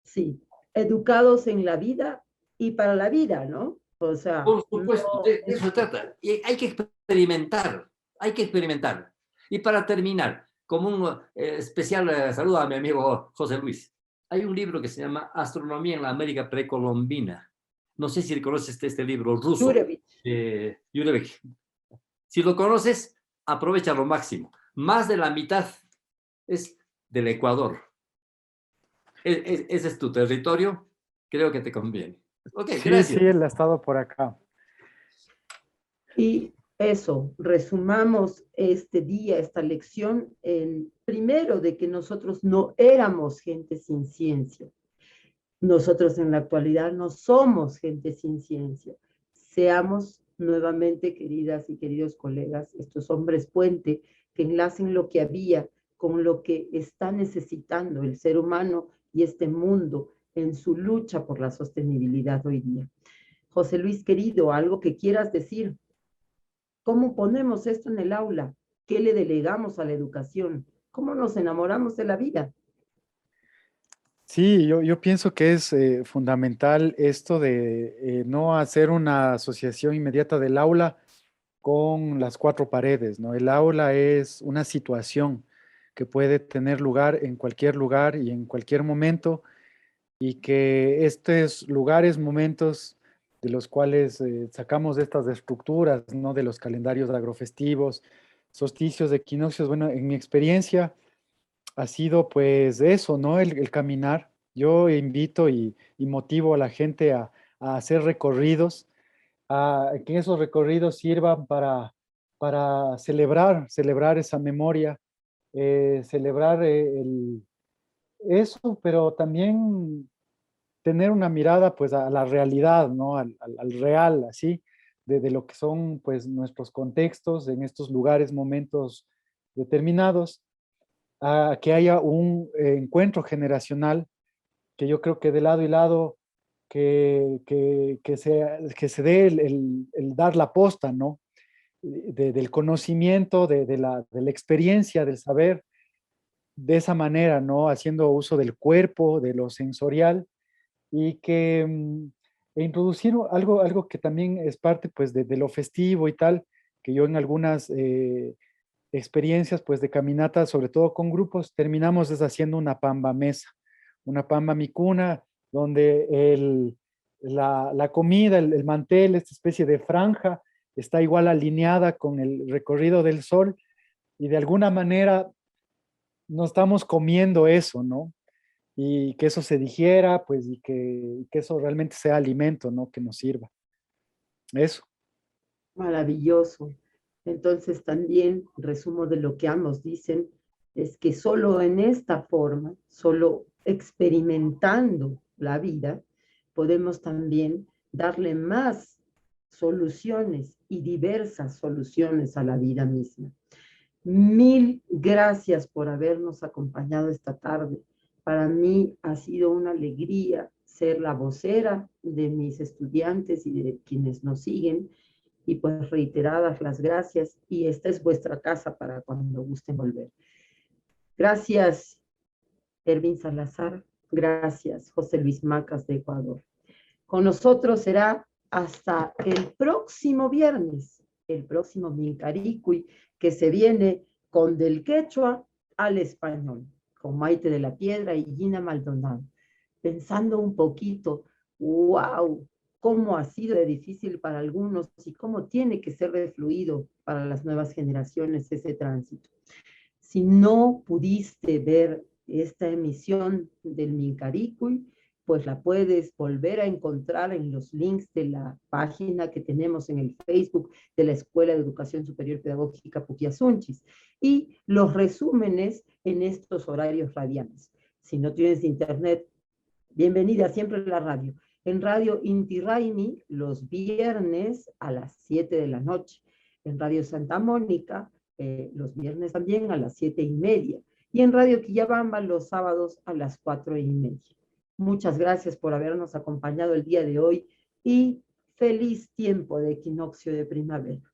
sí, educados en la vida y para la vida, ¿no? O sea, Por supuesto, no, de eso se trata. Y hay que experimentar, hay que experimentar. Y para terminar, como un especial saludo a mi amigo José Luis, hay un libro que se llama Astronomía en la América Precolombina. No sé si conoces este libro ruso. Yurevich. Yurevich. Si lo conoces, aprovecha lo máximo. Más de la mitad es del Ecuador. Ese es tu territorio, creo que te conviene. Ok, Sí, gracias. sí, él ha estado por acá. Y eso, resumamos este día, esta lección, el primero de que nosotros no éramos gente sin ciencia. Nosotros en la actualidad no somos gente sin ciencia. Seamos nuevamente, queridas y queridos colegas, estos hombres puente que enlacen lo que había con lo que está necesitando el ser humano y este mundo en su lucha por la sostenibilidad hoy día. José Luis, querido, algo que quieras decir. ¿Cómo ponemos esto en el aula? ¿Qué le delegamos a la educación? ¿Cómo nos enamoramos de la vida? Sí, yo pienso que es fundamental esto de no hacer una asociación inmediata del aula con las cuatro paredes, ¿no? El aula es una situación que puede tener lugar en cualquier lugar y en cualquier momento, y que estos lugares, momentos de los cuales sacamos estas estructuras, ¿no? De los calendarios agrofestivos, solsticios, equinoccios, bueno, en mi experiencia ha sido pues eso, ¿no? El caminar. Yo invito y motivo a la gente a hacer recorridos, a que esos recorridos sirvan para celebrar esa memoria, celebrar eso, pero también tener una mirada pues a la realidad, ¿no? Al real, así, de lo que son pues nuestros contextos en estos lugares, momentos determinados, a que haya un encuentro generacional, que yo creo que de lado y lado que se dé el dar la posta, ¿no? Del conocimiento, de la experiencia, del saber, de esa manera, ¿no? Haciendo uso del cuerpo, de lo sensorial, y que e introducir algo que también es parte, pues, de lo festivo y tal, que yo en algunas experiencias, pues, de caminata, sobre todo con grupos, terminamos deshaciendo una pamba mesa, una pamba micuna, donde la comida, el mantel, esta especie de franja, está igual alineada con el recorrido del sol, y de alguna manera no estamos comiendo eso, ¿no? Y que eso se digiera, pues, y que eso realmente sea alimento, ¿no? Que nos sirva. Eso. Maravilloso. Entonces también, resumo de lo que ambos dicen, es que solo en esta forma, solo experimentando la vida, podemos también darle más soluciones y diversas soluciones a la vida misma. Mil gracias por habernos acompañado esta tarde. Para mí ha sido una alegría ser la vocera de mis estudiantes y de quienes nos siguen, y pues reiteradas las gracias, y esta es vuestra casa para cuando gusten volver. Gracias, Ervin Salazar. Gracias, José Luis Macas de Ecuador. Con nosotros será hasta el próximo viernes, el próximo Mincaricui, que se viene con del quechua al español, con Maite de la Piedra y Gina Maldonado. Pensando un poquito, wow, cómo ha sido de difícil para algunos y cómo tiene que ser de fluido para las nuevas generaciones ese tránsito. Si no pudiste ver esta emisión del Mincaricui, pues la puedes volver a encontrar en los links de la página que tenemos en el Facebook de la Escuela de Educación Superior Pedagógica Puquiasunchis y los resúmenes en estos horarios radiales. Si no tienes internet, bienvenida siempre a la radio. En Radio Inti Raymi, los viernes a las 7 de la noche. En Radio Santa Mónica, los viernes también a las 7:30. Y en Radio Quillabamba, los sábados a las 4:30. Muchas gracias por habernos acompañado el día de hoy y feliz tiempo de equinoccio de primavera.